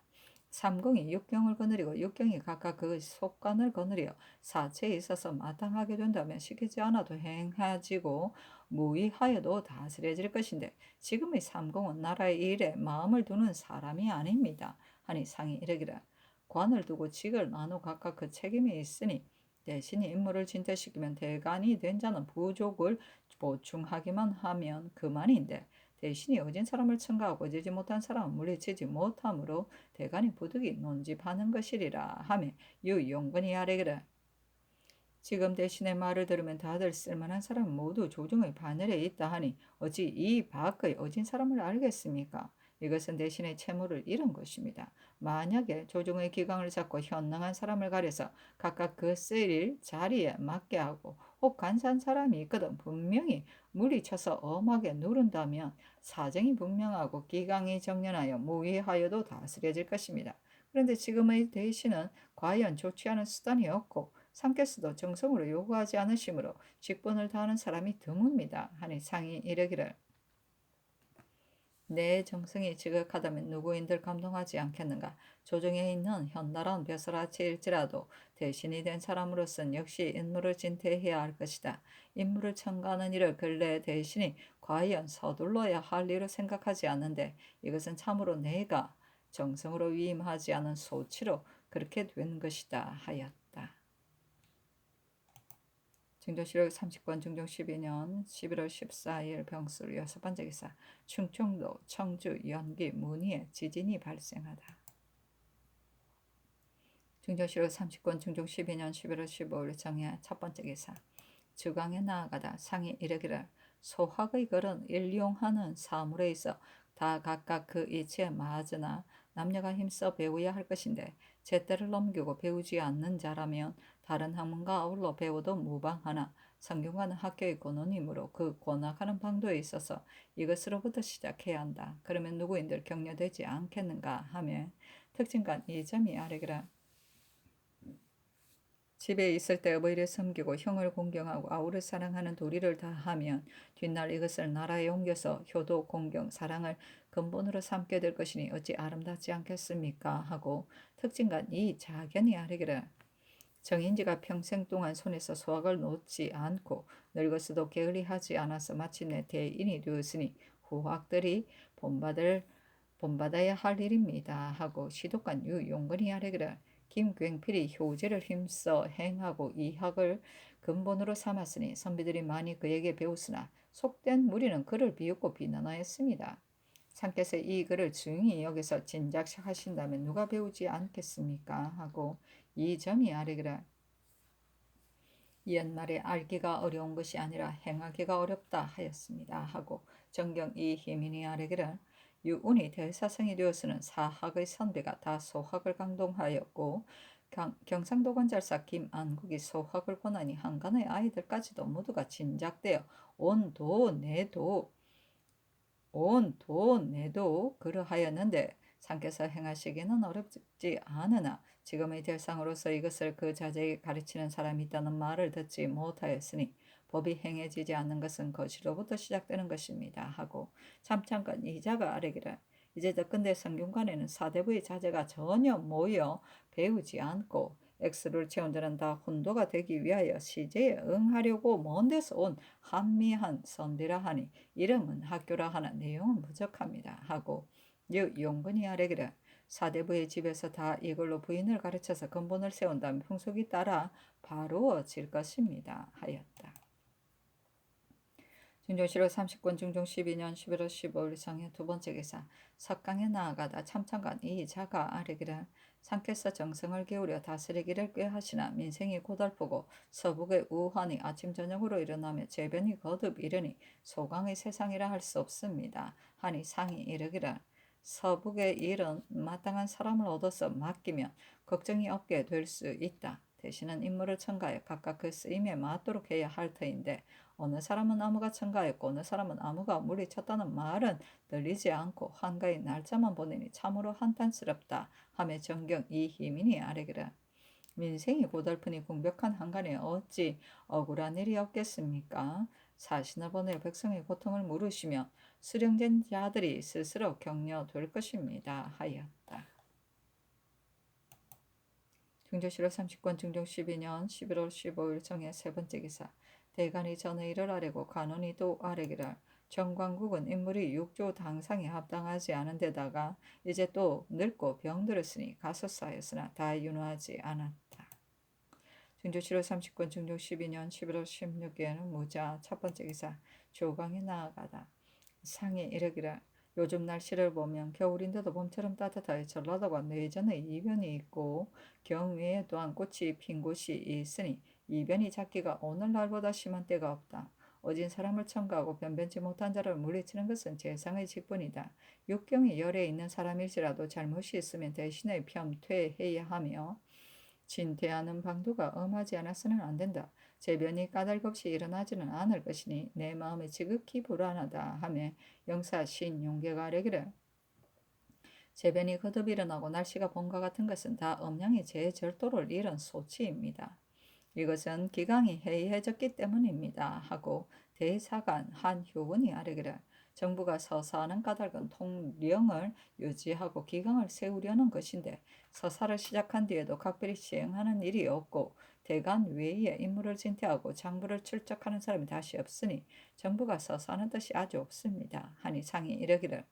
삼공이 육경을 거느리고 육경이 각각 그 속관을 거느려 사체에 있어서 마땅하게 된다면 시키지 않아도 행해지고 무의하여도 다스려질 것인데 지금의 삼공은 나라의 일에 마음을 두는 사람이 아닙니다. 하니 상이 이르기를 관을 두고 직을 나누 각각 그 책임이 있으니 대신이 임무를 진퇴시키면 대간이 된 자는 부족을 보충하기만 하면 그만인데 대신이 어진 사람을 첨가하고 어지지 못한 사람을 물리치지 못하므로 대간이 부득이 논집하는 것이리라 하며 유용근이 아래기를 지금 대신의 말을 들으면 다들 쓸만한 사람 모두 조정의 반열에 있다 하니 어찌 이 밖의 어진 사람을 알겠습니까? 이것은 대신의 채무를 잃은 것입니다. 만약에 조정의 기강을 잡고 현능한 사람을 가려서 각각 그 쓰일 자리에 맞게 하고 혹 간사한 사람이 있거든 분명히 물리쳐서 엄하게 누른다면 사정이 분명하고 기강이 정연하여 무의하여도 다스려질 것입니다. 그런데 지금의 대신은 과연 좋지 않은 수단이 없고 상께서도 정성으로 요구하지 않으시므로 직분을 다하는 사람이 드뭅니다. 하니 상이 이르기를 내 정성이 지극하다면 누구인들 감동하지 않겠는가. 조정에 있는 현나라운 벼슬아치일지라도 대신이 된 사람으로서는 역시 인물을 진퇴해야 할 것이다. 인물을 첨가하는 일을 근래에 대신이 과연 서둘러야 할 일로 생각하지 않는데 이것은 참으로 내가 정성으로 위임하지 않은 소치로 그렇게 된 것이다 하였다. 중조실록 30권 중종 12년 11월 14일 병술 여섯 번째 기사 충청도 청주 연기 문의에 지진이 발생하다. 중조실록 30권 중종 12년 11월 15일 정야 첫 번째 기사 주강에 나아가다 상이 이르기를 소학의 글은 일용하는 사물에 있어 다 각각 그 이치에 맞으나 남녀가 힘써 배워야 할 것인데 제때를 넘기고 배우지 않는 자라면 다른 학문과 아울러 배워도 무방하나 성균관은 학교의 권원이므로 그 권학하는 방도에 있어서 이것으로부터 시작해야 한다. 그러면 누구인들 격려되지 않겠는가 하며 특징간 이 점이 아래기라 집에 있을 때 어버이를 섬기고 형을 공경하고 아우를 사랑하는 도리를 다하면 뒷날 이것을 나라에 옮겨서 효도, 공경, 사랑을 근본으로 삼게 될 것이니 어찌 아름답지 않겠습니까? 하고 특징간 이 자견이 아뢰기를 정인지가 평생 동안 손에서 소학을 놓지 않고 늙어서도 게을리하지 않아서 마침내 대인이 되었으니 후학들이 본받아야 할 일입니다. 하고 시독관 유용근이 아뢰기를 김굉필이 효제를 힘써 행하고 이 학을 근본으로 삼았으니 선비들이 많이 그에게 배웠으나 속된 무리는 그를 비웃고 비난하였습니다. 상께서 이 글을 중히 여기서 진작하신다면 누가 배우지 않겠습니까? 하고 이 점이 아뢰기를 옛말에 알기가 어려운 것이 아니라 행하기가 어렵다 하였습니다. 하고 정경 이 희민이 아뢰기를 유운이 대사성이 되어서는 사학의 선비가 다 소학을 강동하였고 경상도 관찰사 김안국이 소학을 권하니 한간의 아이들까지도 모두가 진작되어 온 도 내도 그러하였는데 상께서 행하시기는 어렵지 않으나 지금의 대상으로서 이것을 그 자제에게 가르치는 사람이 있다는 말을 듣지 못하였으니 법이 행해지지 않는 것은 거시로부터 시작되는 것입니다. 하고 참참간 이자가 아뢰기를 이제 덕근대 성균관에는 사대부의 자제가 전혀 모여 배우지 않고 X를 채운 자는 다 혼도가 되기 위하여 시제에 응하려고 먼 데서 온 한미한 선비라 하니 이름은 학교라 하나 내용은 부족합니다. 하고 유용근이 아뢰기를 사대부의 집에서 다 이걸로 부인을 가르쳐서 근본을 세운다면 풍속이 따라 바로워질 것입니다. 하였다. 중종실록 30권 중종 12년 11월 15일 정해 두 번째 기사 석강에 나아가다 참참간 이 자가 아뢰기를 상께서 정성을 기울여 다스리기를 꾀하시나 민생이 고달프고 서북의 우환이 아침 저녁으로 일어나며 재변이 거듭 이르니 소강의 세상이라 할 수 없습니다. 하니 상이 이르기를 서북의 일은 마땅한 사람을 얻어서 맡기면 걱정이 없게 될 수 있다. 대신은 임무를 첨가해 각각 그 쓰임에 맞도록 해야 할 터인데 어느 사람은 아무가 첨가했고 어느 사람은 아무가 물리쳤다는 말은 들리지 않고 한가히 날짜만 보내니 참으로 한탄스럽다 하며 정경 이희민이 아뢰기를 민생이 고달프니 궁벽한 한간에 어찌 억울한 일이 없겠습니까? 사신을 보내 백성의 고통을 물으시면 수령된 자들이 스스로 격려될 것입니다. 하였다. 중조실록 30권 중종 12년 11월 15일 정해 세 번째 기사 대간이 전의를 아뢰고 간원이 또 아뢰기를 정광국은 인물이 육조 당상에 합당하지 않은 데다가 이제 또 늙고 병들었으니 가소사였으나 다 윤호하지 않았다. 중조실록 30권 중종 12년 11월 16일에는 무자 첫 번째 기사 조강에 나아가다 상이 이르기를 요즘 날씨를 보면 겨울인데도 봄처럼 따뜻하여 전라도가 내전의 이변이 있고 경외에 또한 꽃이 핀 곳이 있으니 이변이 작기가 오늘날보다 심한 때가 없다. 어진 사람을 첨가하고 변변치 못한 자를 물리치는 것은 재상의 직분이다. 육경이 열에 있는 사람일지라도 잘못이 있으면 대신에 편퇴해야 하며 진퇴하는 방도가 엄하지 않아서는 안 된다. 재변이 까닭없이 일어나지는 않을 것이니 내 마음이 지극히 불안하다 하며 영사 신용계가 아뢰기를 재변이 거듭 일어나고 날씨가 봄과 같은 것은 다 음양이 제절도를 잃은 소치입니다. 이것은 기강이 해이해졌기 때문입니다. 하고 대사관 한효은이 아뢰기를 정부가 서사하는 까닭은 통령을 유지하고 기강을 세우려는 것인데 서사를 시작한 뒤에도 각별히 시행하는 일이 없고 대간 외에 임무를 진퇴하고 장부를 출적하는 사람이 다시 없으니 정부가 서사하는 뜻이 아주 없습니다. 하니 상이 이르기를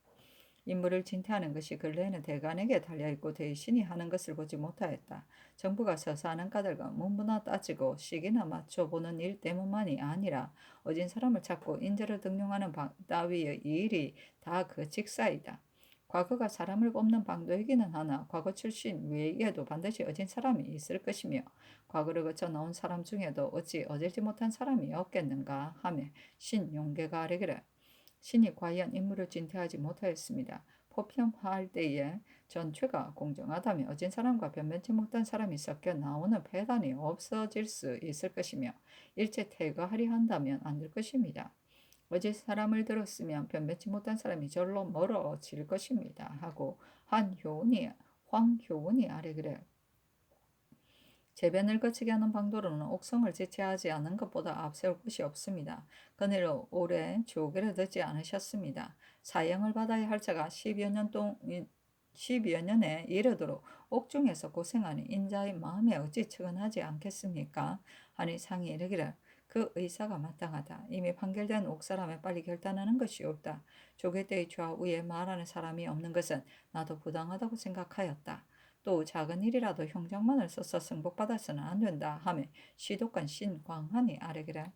임무를 진퇴하는 것이 근래에는 대간에게 달려있고 대신이 하는 것을 보지 못하였다. 정부가 서사하는 까닭은 문부나 따지고 시기나 맞춰보는 일 때문만이 아니라 어진 사람을 찾고 인재를 등용하는 따위의 일이 다 그 직사이다. 과거가 사람을 뽑는 방도이기는 하나 과거 출신 외에도 반드시 어진 사람이 있을 것이며 과거를 거쳐 나온 사람 중에도 어찌 어질지 못한 사람이 없겠는가 하며 신용계가 아뢰기를 신이 과연 임무를 진퇴하지 못하였습니다. 포평할 때에 전체가 공정하다면 어진 사람과 변변치 못한 사람이 섞여 나오는 폐단이 없어질 수 있을 것이며 일체 퇴거하려 한다면 안 될 것입니다. 어제 사람을 들었으면 변변치 못한 사람이 절로 멀어질 것입니다. 하고 황효은이 아뢰기를 재변을 거치게 하는 방도로는 옥성을 제치하지 않은 것보다 앞세울 곳이 없습니다. 그늘로 오래 조개를 듣지 않으셨습니다. 사형을 받아야 할 자가 10여 년에 이르도록 옥중에서 고생하는 인자의 마음에 어찌 측은하지 않겠습니까? 하니 상이 이르기를 그 의사가 마땅하다. 이미 판결된 옥사람에 빨리 결단하는 것이 옳다. 조개떼의 좌우에 말하는 사람이 없는 것은 나도 부당하다고 생각하였다. 또 작은 일이라도 형장만을 써서 승복받아서는 안 된다 하며 시독관 신광한이 아뢰기를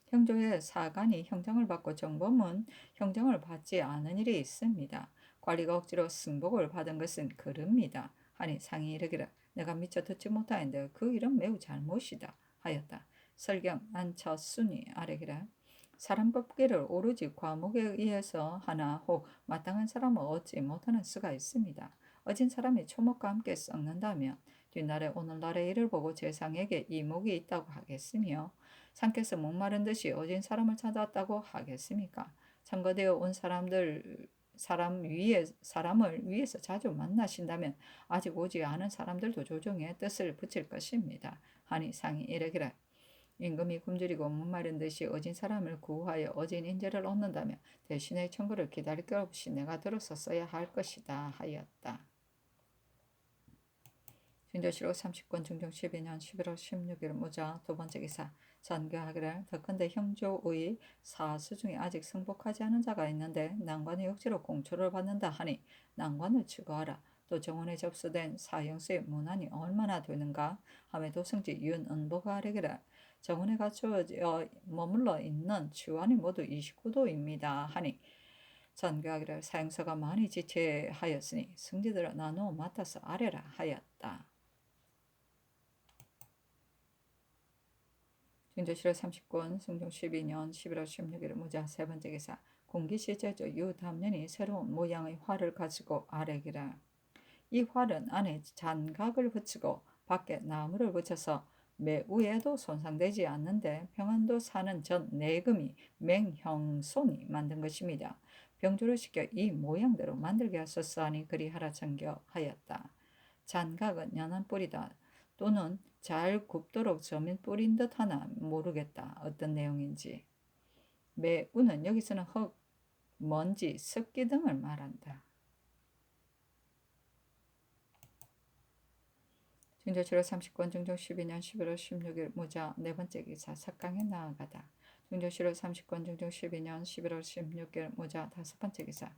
형조의 사관이 형장을 받고 정범은 형장을 받지 않은 일이 있습니다. 관리가 억지로 승복을 받은 것은 그릅니다. 하니 상이 이르기를 내가 미처 듣지 못하였는데 그 일은 매우 잘못이다 하였다. 설경 안처순이 아뢰기를 사람 뽑기를 오로지 과목에 의해서 하나 혹 마땅한 사람은 얻지 못하는 수가 있습니다. 어진 사람이 초목과 함께 썩는다면 뒷날에 오늘날의 일을 보고 제상에게 이목이 있다고 하겠으며 상께서 목마른 듯이 어진 사람을 찾았다고 하겠습니까? 참거되어 온 사람을 위해서 자주 만나신다면 아직 오지 않은 사람들도 조정에 뜻을 붙일 것입니다. 하니 상이 이르기를 임금이 굶주리고 목마른 듯이 어진 사람을 구하여 어진 인재를 얻는다면 대신의 청구를 기다릴 것 없이 내가 들어서 써야 할 것이다 하였다. 진도시록 30권 중종 12년 11월 16일 무자 두 번째 기사 전교하기를 더컨대 형조의 사수 중에 아직 승복하지 않은 자가 있는데 난관의 억지로 공초를 받는다 하니 난관을 추구하라. 또 정원에 접수된 사형수의 문안이 얼마나 되는가 하며 도승지 윤은보가 아뢰기를 정원에 갖추어 머물러 있는 주안이 모두 29도입니다 하니 전교하기를 사형서가 많이 지체하였으니 승지들을 나누어 맡아서 아뢰라 하였다. 진도시로 30권 승종 12년 11월 16일 무자 세 번째 기사 공기시 제조 유담년이 새로운 모양의 활을 가지고 아뢰기라 이 활은 안에 잔각을 붙이고 밖에 나무를 붙여서 매우에도 손상되지 않는데 평안도 사는 전 내금이 맹형손이 만든 것입니다. 병조를 시켜 이 모양대로 만들게 하소서 하니 그리하라 전교하였다. 잔각은 연한 뿌리다 또는 잘 굽도록 저민 뿌린 듯 하나 모르겠다. 어떤 내용인지. 매우는 여기서는 흙, 먼지, 습기 등을 말한다. 중조치로 30권 중종 12년 11월 16일 무자 네 번째 기사 석강에 나아가다. 중조시로 30권 중종 12년 11월 16일 무자 다섯 번째 기사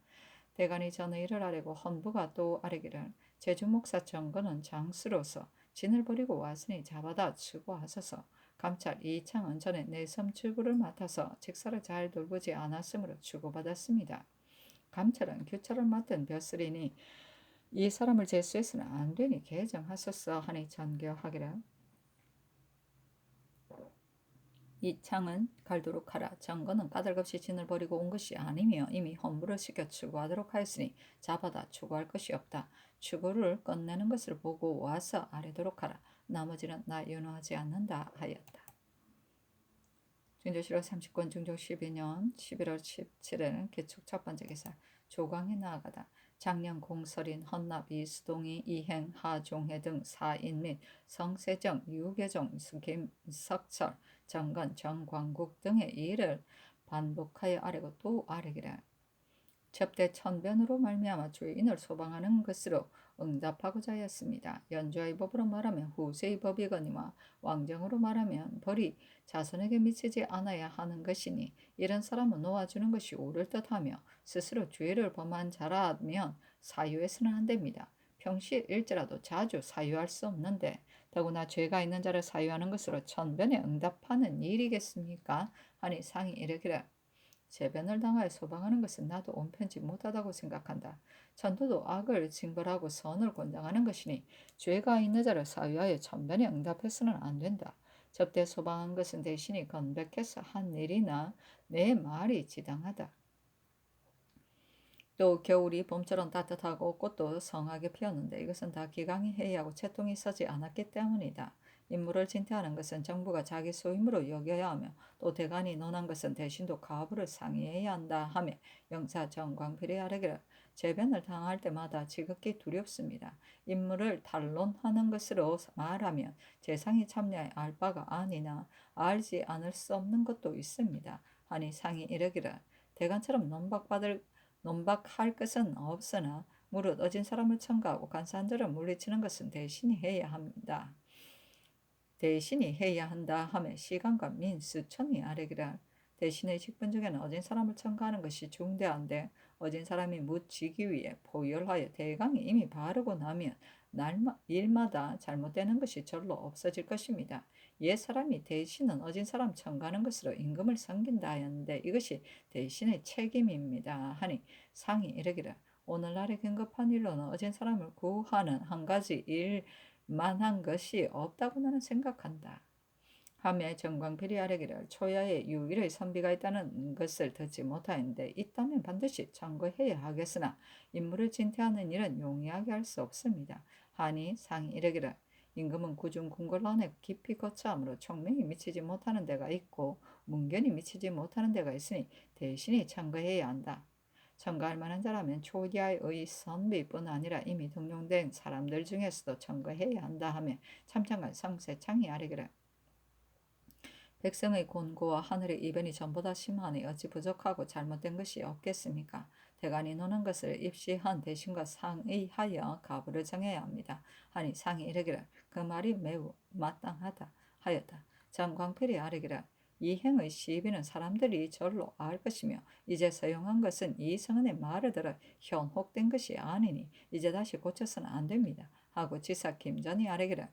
대간이 전의 일을 아뢰고 헌부가 또 아뢰기를 제주목사 정거는 장수로서 진을 버리고 왔으니 잡아다 추구하소서. 감찰 이창은 전에 내섬 출구를 맡아서 직사를 잘 돌보지 않았으므로 추구받았습니다. 감찰은 규찰을 맡은 벼슬이니 이 사람을 제수해서는 안 되니 개정하소서 하니 전교하기를 이창은 갈도록 하라. 정거는 까닭없이 진을 버리고 온 것이 아니며 이미 헌부를 시켜 추구하도록 하였으니 잡아다 추구할 것이 없다. 추구를 끝내는 것을 보고 와서 아뢰도록 하라. 나머지는 나 윤호하지 않는다 하였다. 중조시로 30권 중종 12년 11월 17일 개축 첫 번째 기사 조강에 나아가다. 작년 공설인 헌납 이수동이 이행 하종회 등 사인 및 성세정 유계종 김석철 정건 정광국 등의 일을 반복하여 아뢰고 또 아뢰기를 접대 천변으로 말미암아 주인을 소방하는 것으로 응답하고자 하였습니다. 연주의 법으로 말하면 후세의 법이거니와 왕정으로 말하면 벌이 자손에게 미치지 않아야 하는 것이니 이런 사람은 놓아주는 것이 옳을 듯하며 스스로 죄를 범한 자라면 사유해서는 안 됩니다. 평시일지라도 자주 사유할 수 없는데 더구나 죄가 있는 자를 사유하는 것으로 천변에 응답하는 일이겠습니까? 하니 상이 이르기를 재변을 당하여 소방하는 것은 나도 온편치 못하다고 생각한다. 천도도 악을 징벌하고 선을 권장하는 것이니 죄가 있는 자를 사유하여 천변에 응답해서는 안 된다. 접대 소방한 것은 대신이 건백해서 한 일이나 내 말이 지당하다. 또 겨울이 봄처럼 따뜻하고 꽃도 성하게 피었는데 이것은 다 기강이 해이하고 채통이 서지 않았기 때문이다. 임무를 진퇴하는 것은 정부가 자기 소임으로 여겨야 하며 또 대간이 논한 것은 대신도 가부를 상의해야 한다 하며 영사 정광필이 아래기를 재변을 당할 때마다 지극히 두렵습니다. 임무를 탄론하는 것으로 말하면 재상이 참여해 알 바가 아니나 알지 않을 수 없는 것도 있습니다. 하니 상이 이르기를 대간처럼 논박할 것은 없으나 무릇 어진 사람을 청구하고 간사한 자를 물리치는 것은 대신이 해야 합니다. 대신이 해야 한다 하며 시간과 민 수천이 아래기라. 대신의 직분 중에는 어진 사람을 청구하는 것이 중대한데 어진 사람이 묻지기 위해 포열하여 대강이 이미 바르고 나면 일마다 잘못되는 것이 절로 없어질 것입니다. 옛 사람이 대신은 어진 사람 청구하는 것으로 임금을 섬긴다 하였는데 이것이 대신의 책임입니다. 하니 상이 이르기를 오늘날의 긴급한 일로는 어진 사람을 구하는 한 가지 일 만한 것이 없다고 나는 생각한다. 하며 정광필이 아래기를 초야에 유일의 선비가 있다는 것을 듣지 못하였는데 있다면 반드시 청구해야 하겠으나 임무를 진퇴하는 일은 용이하게 할 수 없습니다. 하니 상이 이르기를 임금은 구중 궁궐 안에 깊이 거처하므로 총명이 미치지 못하는 데가 있고 문견이 미치지 못하는 데가 있으니 대신이 청구해야 한다. 청구할 만한 자라면 초기의 선비뿐 아니라 이미 등용된 사람들 중에서도 청구해야 한다 하며 참청한 성세창이 아뢰기를 백성의 곤고와 하늘의 이변이 전보다 심하니 어찌 부족하고 잘못된 것이 없겠습니까? 대간이 노는 것을 입시한 대신과 상의하여 가부를 정해야 합니다. 하니 상이 이르기를 그 말이 매우 마땅하다 하였다. 장광필이 아뢰기를 이 행의 시비는 사람들이 절로 알 것이며 이제 서용한 것은 이 성은의 말을 들어 현혹된 것이 아니니 이제 다시 고쳐서는 안 됩니다. 하고 지사 김전이 아뢰기를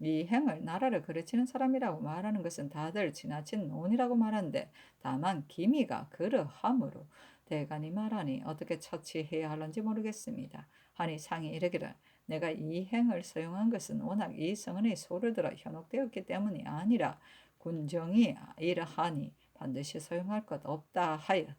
이 행을 나라를 그르치는 사람이라고 말하는 것은 다들 지나친 논이라고 말하는데 다만 기미가 그러하므로 대간이 말하니 어떻게 처치해야 하는지 모르겠습니다. 하니 상이 이르기를 내가 이 행을 서용한 것은 워낙 이 성은의 소를 들어 현혹되었기 때문이 아니라 군정이 이러하니 반드시 서용할 것 없다 하였다.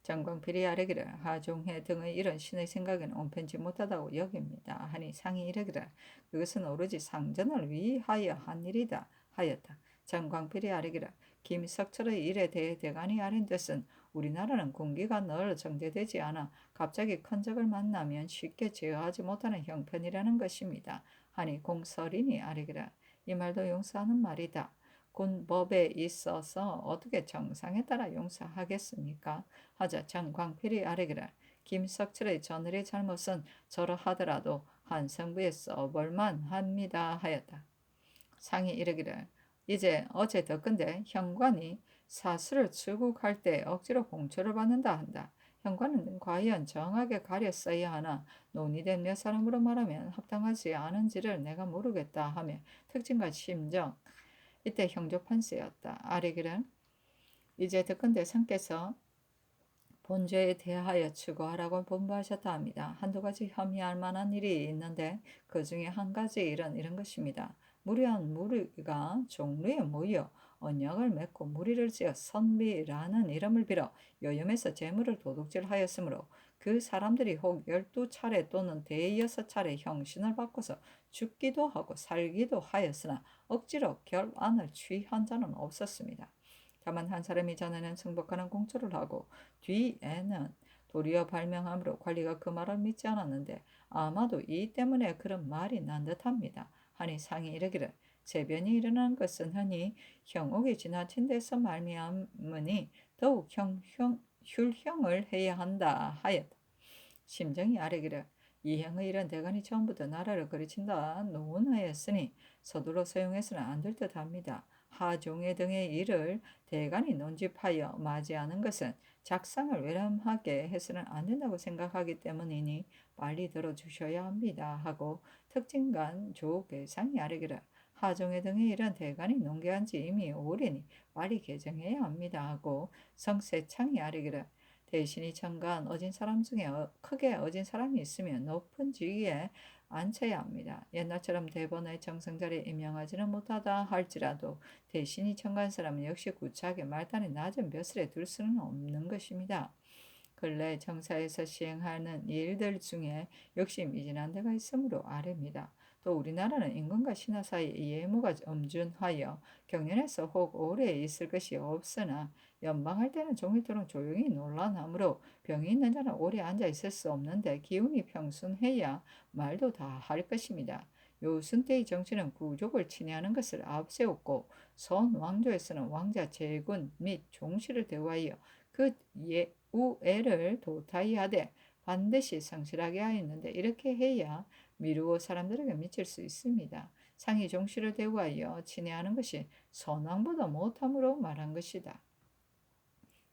장광필이 아뢰기를 하종해 등의 이런 신의 생각에는 온편치 못하다고 여깁니다. 하니 상이 이르기를 그것은 오로지 상전을 위하여 한 일이다 하였다. 장광필이 아뢰기를 김석철의 일에 대해 대간이 아뢰는 뜻은 우리나라는 군기가 늘 정제되지 않아 갑자기 큰 적을 만나면 쉽게 제어하지 못하는 형편이라는 것입니다. 하니 공설인이 아뢰기를 이 말도 용서하는 말이다. 군법에 있어서 어떻게 정상에 따라 용서하겠습니까? 하자 장광필이 아뢰기를 김석철의 전을의 잘못은 저러하더라도 한 성부에 써볼만 합니다 하였다. 상이 이르기를 이제 어제 덕건데 현관이 사수를 출국할 때 억지로 공초를 받는다 한다. 현관은 과연 정하게 가려 써야 하나 논의된 몇 사람으로 말하면 합당하지 않은지를 내가 모르겠다 하며 특징과 심정 이때 형조판세였다. 아뢰기를 이제 덕건대 상께서 본죄에 대하여 추구하라고 본부하셨다 합니다. 한두 가지 혐의할 만한 일이 있는데 그 중에 한 가지 일은 이런 것입니다. 무리한 무리가 종루에 모여 언약을 맺고 무리를 지어 선비라는 이름을 빌어 요염에서 재물을 도둑질하였으므로 그 사람들이 혹 12차례 또는 대6차례 형신을 바꿔서 죽기도 하고 살기도 하였으나 억지로 결안을 취한 자는 없었습니다. 다만 한 사람이 전에는 승복하는 공초를 하고 뒤에는 도리어 발명함으로 관리가 그 말을 믿지 않았는데 아마도 이 때문에 그런 말이 난 듯합니다. 하니 상이 이르기를 재변이 일어난 것은 흔히 형옥이 지나친 데서 말미암으니 더욱 휼형을 해야 한다 하였다. 심정이 아뢰기를 이행의 일은 대간이 처음부터 나라를 그르친다 논하였으니 서두로 서용해서는 안 될 듯합니다. 하종회 등의 일을 대간이 논집하여 맞이하는 것은 작상을 외람하게 해서는 안 된다고 생각하기 때문이니 빨리 들어주셔야 합니다. 하고 특징간 조계상이 아뢰기를 하종회 등의 일은 대간이 논계한 지 이미 오래니 빨리 개정해야 합니다. 하고 성세창이 아뢰기를 대신이 청가한 어진 사람 중에 크게 어진 사람이 있으면 높은 지위에 앉혀야 합니다. 옛날처럼 대번의 정승자리에 임명하지는 못하다 할지라도 대신이 청가한 사람은 역시 구차하게 말단의 낮은 벼슬에 둘 수는 없는 것입니다. 근래 정사에서 시행하는 일들 중에 역시 미진한 데가 있으므로 아뢰입니다. 또 우리나라는 임금과 신하 사이에 예무가 엄준하여 경연에서 혹 오래 있을 것이 없으나 연방할 때는 종일토록 조용히 놀라나므로 병이 있는 자는 오래 앉아 있을 수 없는데 기운이 평순해야 말도 다 할 것입니다. 요순 때의 정치는 구족을 친애하는 것을 앞세웠고 선 왕조에서는 왕자 제군 및 종실을 대우하여 그 우애를 도타이 하되 반드시 성실하게 하였는데 이렇게 해야 미루어 사람들에게 미칠 수 있습니다. 상이 종실을 대우하여 친애하는 것이 선왕보다 못함으로 말한 것이다.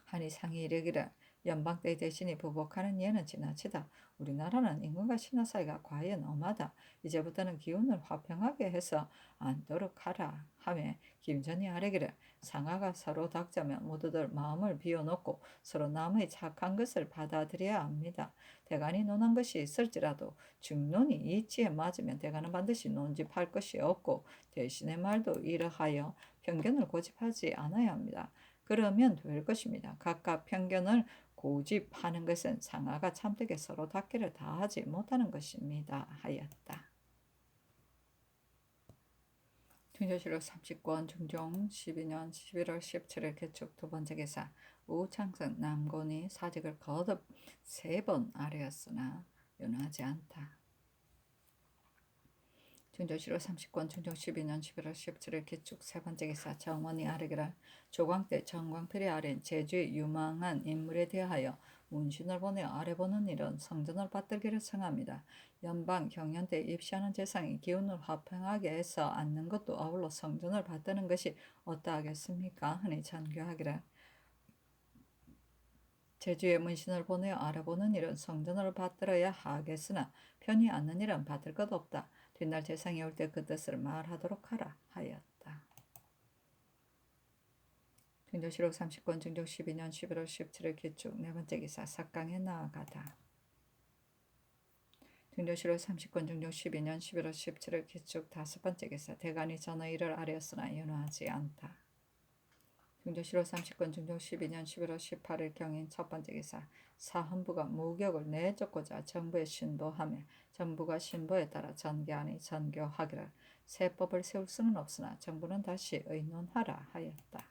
하니 상이 이르기를 연방 때 대신이 부복하는 예는 지나치다. 우리나라는 임금과 신하 사이가 과연 엄하다. 이제부터는 기운을 화평하게 해서 앉도록 하라 하며 김전이 아뢰기를 상하가 서로 닥자면 모두들 마음을 비워놓고 서로 남의 착한 것을 받아들여야 합니다. 대간이 논한 것이 있을지라도 중론이 이치에 맞으면 대간은 반드시 논집할 것이 없고 대신의 말도 이러하여 편견을 고집하지 않아야 합니다. 그러면 될 것입니다. 각각 편견을 고집하는 것은 상하가 참되게 서로 닿기를 다하지 못하는 것입니다. 하였다. 중조실록 30권 중종 12년 11월 17일 개축 두 번째 기사 우창성 남곤이 사직을 거듭 3번 아뢰었으나 윤하지 않다. 중조실록 30권 중종 12년 11월 17일 개축 세 번째 기사 정원이 아뢰기를 조광 때 정광필이 아뢰인 제주의 유망한 인물에 대하여 문신을 보내 아뢰보는 일은 성전을 받들기를 청합니다. 연방 경연 때 입시하는 재상이 기운을 화평하게 해서 앉는 것도 아울러 성전을 받드는 것이 어떠하겠습니까? 하니 전교하기를 제주에 문신을 보내 알아보는 일은 성전을 받들어야 하겠으나 편히 앉는 일은 받을 것 없다. 뒷날 재상이 올 때 그 뜻을 말하도록 하라 하였다. 중조실록 30권 중종 12년 11월 17일 기축 네 번째 기사 삭강에 나아가다. 중조실록 30권 중종 12년 11월 17일 기축 다섯 번째 기사 대간이 전의 일을 아뢰었으나 연호하지 않다. 중조실록 30권 중종 12년 11월 18일 경인 첫 번째 기사 사헌부가 무격을 내쫓고자 정부에 신보하며 정부가 신보에 따라 전개하니 전교하기를 새 법을 세울 수는 없으나 정부는 다시 의논하라 하였다.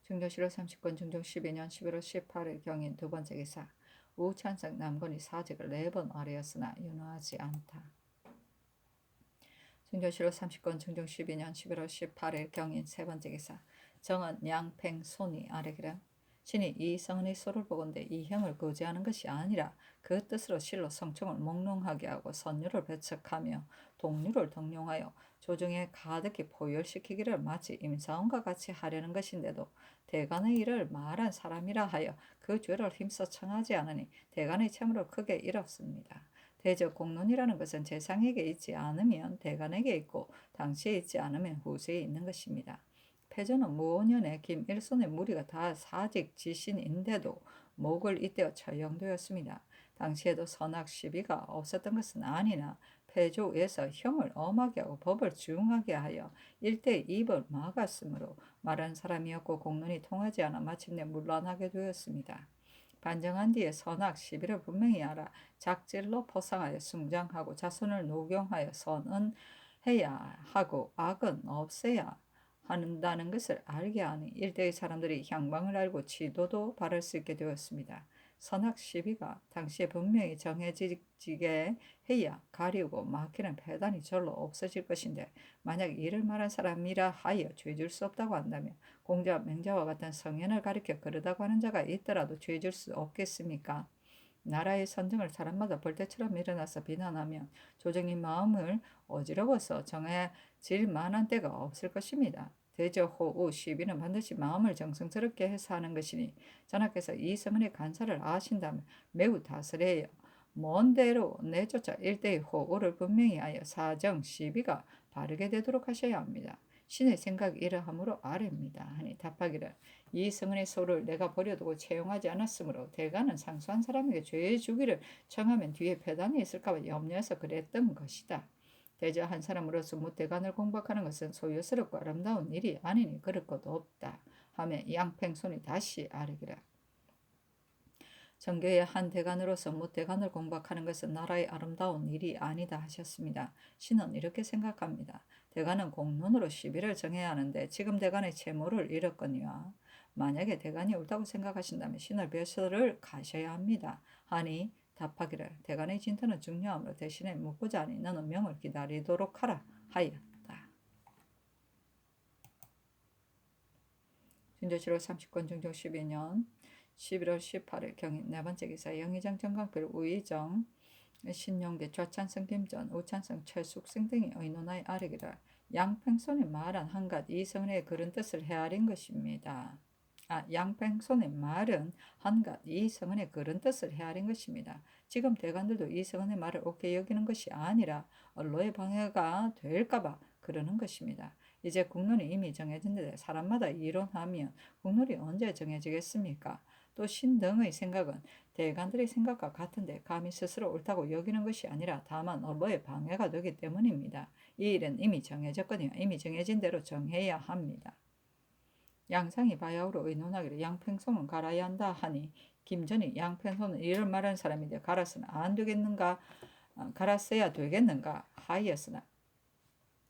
중조실록 30권 중종 12년 11월 18일 경인 두 번째 기사 우찬성 남건이 사직을 4번 아뢰었으나 윤호하지 않다. 중조실록 30권 중종 12년 11월 18일 경인 세 번째 기사 정은 양팽손이 아뢰기를 신이 이 성은의 소를 보건대 이 형을 거제하는 것이 아니라 그 뜻으로 실로 성총을 몽롱하게 하고 선유를 배척하며 동류를 등용하여 조정에 가득히 포열시키기를 마치 임사원과 같이 하려는 것인데도 대간의 일을 말한 사람이라 하여 그 죄를 힘써 청하지 않으니 대간의 참으로 크게 잃었습니다. 대저 공론이라는 것은 재상에게 있지 않으면 대간에게 있고 당시에 있지 않으면 후세에 있는 것입니다. 패전은 무오년에 김일손의 무리가 다 사직 지신인데도 목을 잇대어 처형되었습니다. 당시에도 선악 시비가 없었던 것은 아니나 패조에서 형을 엄하게 하고 법을 중하게 하여 일대 입을 막았으므로 말한 사람이었고 공론이 통하지 않아 마침내 물러나게 되었습니다. 반정한 뒤에 선악 시비를 분명히 알아 작질로 포상하여 숭장하고 자손을 녹용하여 선언해야 하고 악은 없애야 한다는 것을 알게 하니 일대의 사람들이 향방을 알고 지도도 바를 수 있게 되었습니다. 선악 시비가 당시에 분명히 정해지게 해야 가리우고 막히는 폐단이 절로 없어질 것인데 만약 이를 말한 사람이라 하여 죄질 수 없다고 한다면 공자 맹자와 같은 성현을 가리켜 그러다고 하는 자가 있더라도 죄질 수 없겠습니까? 나라의 선정을 사람마다 벌떼처럼 일어나서 비난하면 조정의 마음을 어지러워서 정해질 만한 때가 없을 것입니다. 대저호우 시비는 반드시 마음을 정성스럽게 해서 하는 것이니 전하께서 이 성은의 간사를 아신다면 매우 다스려요. 먼 대로 내쫓아 일대의 호우를 분명히 하여 사정 시비가 바르게 되도록 하셔야 합니다. 신의 생각이 이러함으로 아뢰입니다. 하니 답하기를 이 성은의 소를 내가 버려두고 채용하지 않았으므로 대가는 상수한 사람에게 죄의 주기를 청하면 뒤에 폐단이 있을까봐 염려해서 그랬던 것이다. 대저 한 사람으로서 무대간을 공박하는 것은 소유스럽고 아름다운 일이 아니니 그럴 것도 없다. 하며 양팽손이 다시 아뢰기를 정교의 한 대관으로서 무대관을 공박하는 것은 나라의 아름다운 일이 아니다 하셨습니다. 신은 이렇게 생각합니다. 대관은 공론으로 시비를 정해야 하는데 지금 대관의 채무를 잃었거니와 만약에 대관이 옳다고 생각하신다면 신을 벼슬을 가셔야 합니다. 하니 답하기를 대관의 진토는 중요하므로 대신에 묻고자 하니 너는 명을 기다리도록 하라 하였다. 준조실록 30권 중종 12년 11월 18일 경인 네 번째 기사 영의정 정강필 우의정 신용기 좌찬성 김전 우찬성 최숙생 등이 의논하여 아뢰기를 양팽손이 말한 한갓 이성은의 그런 뜻을 헤아린 것입니다. 양팽손의 말은 한갓 이성은의 그런 뜻을 헤아린 것입니다. 지금 대관들도 이성은의 말을 옳게 여기는 것이 아니라 언로의 방해가 될까봐 그러는 것입니다. 이제 국론이 이미 정해진데 사람마다 이론하면 국론이 언제 정해지겠습니까? 또 신등의 생각은 대관들의 생각과 같은데 감히 스스로 옳다고 여기는 것이 아니라 다만 언로의 방해가 되기 때문입니다. 이 일은 이미 정해졌거든요. 이미 정해진 대로 정해야 합니다. 양상이 바야흐로 의논하기를 양팽손은 갈아야 한다 하니 김전이 양팽손은 이를 말하는 사람인데 갈아서는 안 되겠는가 갈았어야 되겠는가 하였으나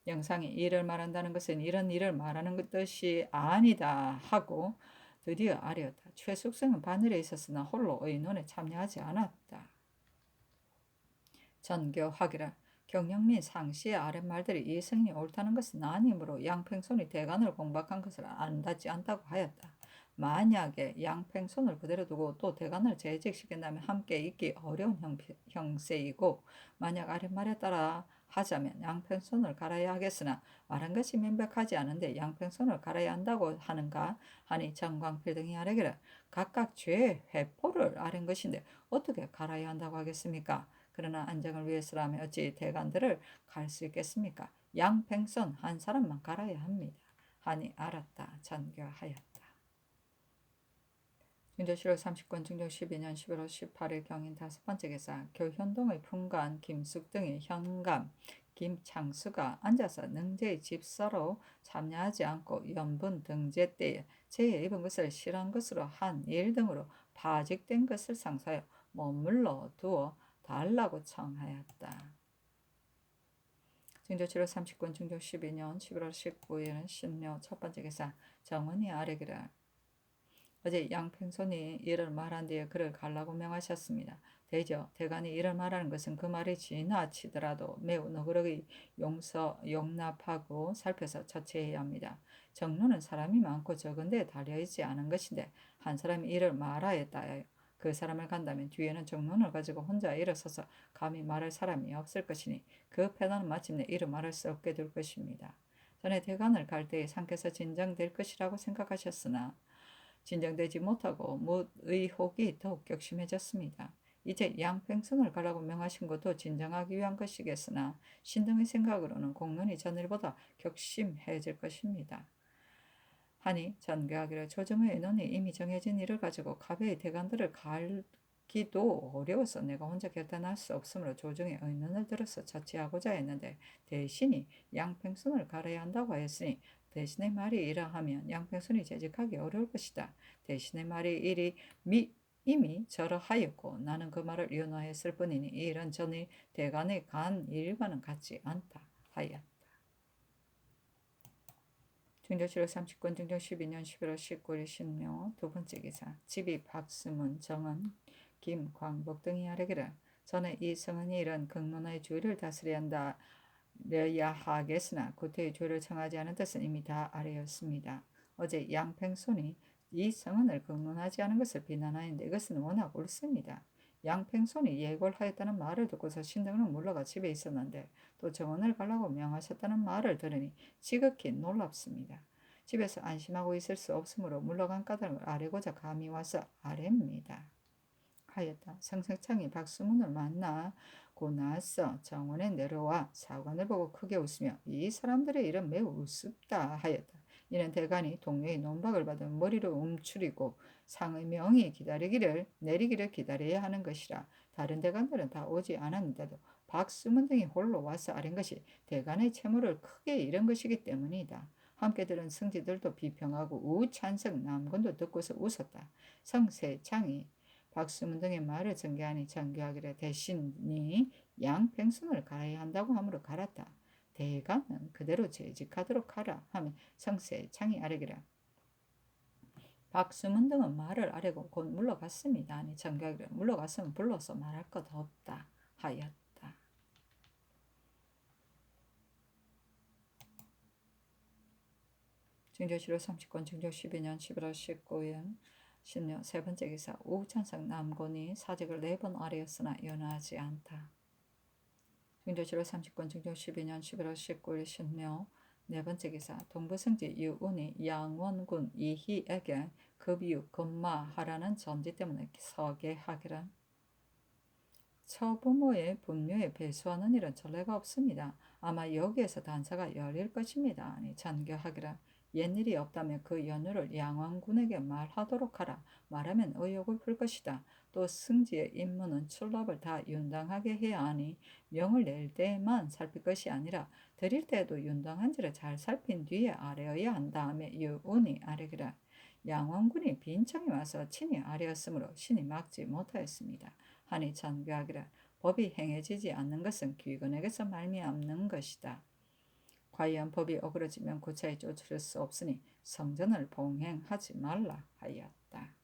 영상이 이를 말한다는 것은 이런 일을 말하는 뜻이 아니다 하고 드디어 아뢰었다. 최숙생은 바늘에 있었으나 홀로 의논에 참여하지 않았다. 전교하기라 경영민 상시의 아랫말들이 이성이 옳다는 것은 아니므로 양팽손이 대관을 공박한 것을 안다지 않다고 하였다. 만약에 양팽손을 그대로 두고 또 대관을 재직시킨다면 함께 있기 어려운 형세이고 만약 아랫말에 따라 하자면 양팽손을 갈아야 하겠으나 말한 것이 명백하지 않은데 양팽손을 갈아야 한다고 하는가 하니 정광필 등이 아뢰기를 각각 죄 회포를 아랜 것인데 어떻게 갈아야 한다고 하겠습니까? 그러나 안정을 위해서라면 어찌 대관들을 갈 수 있겠습니까? 양팽손 한 사람만 갈아야 합니다. 하니 알았다 전교하였다. 준조실록 30권 중종 12년 11월 18일 경인 다섯 번째 기사 교현동의 풍관 김숙 등의 현감 김창수가 앉아서 능제의 집사로 참여하지 않고 연분 등제 때에 제에 입은 것을 실한 것으로 한 일 등으로 파직된 것을 상사하여 머물러 두어 달라고 청하였다. 증조실록 30권 중종 12년 11월 19일은 신묘 첫 번째 기사 정원이 아뢰기를 어제 양팽손이 이를 말한 뒤에 그를 갈라고 명하셨습니다. 대저 대간이 이를 말하는 것은 그 말이 지나치더라도 매우 너그러이 용납하고 살펴서 처치해야 합니다. 정론은 사람이 많고 적은 데에 달려있지 않은 것인데 한 사람이 이를 말하였다. 그 사람을 간다면 뒤에는 정론을 가지고 혼자 일어서서 감히 말할 사람이 없을 것이니 그 패단은 마침내 이를 말할 수 없게 될 것입니다. 전에 대간을 갈 때에 상께서 진정될 것이라고 생각하셨으나 진정되지 못하고 의혹이 더욱 격심해졌습니다. 이제 양팽선을 가라고 명하신 것도 진정하기 위한 것이겠으나 신등의 생각으로는 공론이 전일보다 격심해질 것입니다. 하니 전개하기를 조정의 의논이 이미 정해진 일을 가지고 가베의 대관들을 갈기도 어려워서 내가 혼자 결단할 수 없으므로 조정의 의논을 들어서 처치하고자 했는데 대신이 양팽선을 갈아야 한다고 하였으니 대신의 말이 이러하면 양평선이 재직하기 어려울 것이다. 대신의 말이 이미 저러하였고 나는 그 말을 연화했을 뿐이니 이 일은 전의 대간의 간 일과는 같지 않다 하였다. 중조실록 30권 중종 12년 11월 19일 신묘 두 번째 기사 집이 박수문 정은 김광복 등이 아뢰기를 전에 이 성은이 이런 극론의 주의를 다스려야 한다. 려야 하겠으나 구태의 죄를 청하지 않은 뜻은 이미 다 아래였습니다. 어제 양팽손이 이 성은을 극론하지 않은 것을 비난하였는데 이것은 워낙 옳습니다. 양팽손이 예골하였다는 말을 듣고서 신등은 물러가 집에 있었는데 또 정원을 가려고 명하셨다는 말을 들으니 지극히 놀랍습니다. 집에서 안심하고 있을 수 없으므로 물러간 까닭을 아뢰고자 감히 와서 아뢰입니다. 하였다. 성석창이 박수문을 만나고 나서 정원에 내려와 사관을 보고 크게 웃으며 이 사람들의 일은 매우 우습다 하였다. 이는 대간이 동료의 논박을 받은 머리를 움츠리고 상의 명이 내리기를 기다려야 하는 것이라. 다른 대간들은 다 오지 않았는데도 박수문 등이 홀로 와서 아린 것이 대간의 채무를 크게 잃은 것이기 때문이다. 함께 들은 승지들도 비평하고 우찬성 남군도 듣고서 웃었다. 성세창이 박수문 등의 말을 전개하니 전교하기를 대신이 양평승을 가해야 한다고 하므로 갈았다. 대가는 그대로 재직하도록 하라 하며 성세 창이 아뢰기를 박수문 등은 말을 아뢰고 곧 물러갔습니다. 아니 전교하기를 물러갔으면 불러서 말할 것 없다 하였다. 증조실록 30권 증조 12년 11월 19일 신묘 세 번째 기사 우찬성 남곤이 사직을 4번 아뢰었으나 연하지 않다. 증조실록 30권 증조 12년 11월 19일 신묘 네 번째 기사 동부성지 유운이 양원군 이희에게 급유 급마하라는 전지 때문에 서계하기를 처부모의 분묘에 배수하는 일은 전례가 없습니다. 아마 여기에서 단서가 열릴 것입니다. 아니 전교하기를 옛일이 없다면 그 연유를 양왕군에게 말하도록 하라. 말하면 의욕을 풀 것이다. 또 승지의 임무는 출납을 다 윤당하게 해야 하니 명을 낼 때만 살필 것이 아니라 드릴 때에도 윤당한지를 잘 살핀 뒤에 아뢰어야 한 다음에 유운이 아뢰기라. 양왕군이 빈청이 와서 친히 아뢰었으므로 신이 막지 못하였습니다. 하니 전교하기를 법이 행해지지 않는 것은 귀근에게서 말미암는 것이다. 과연 법이 어그러지면 고차에 쫓을 수 없으니 성전을 봉행하지 말라 하였다.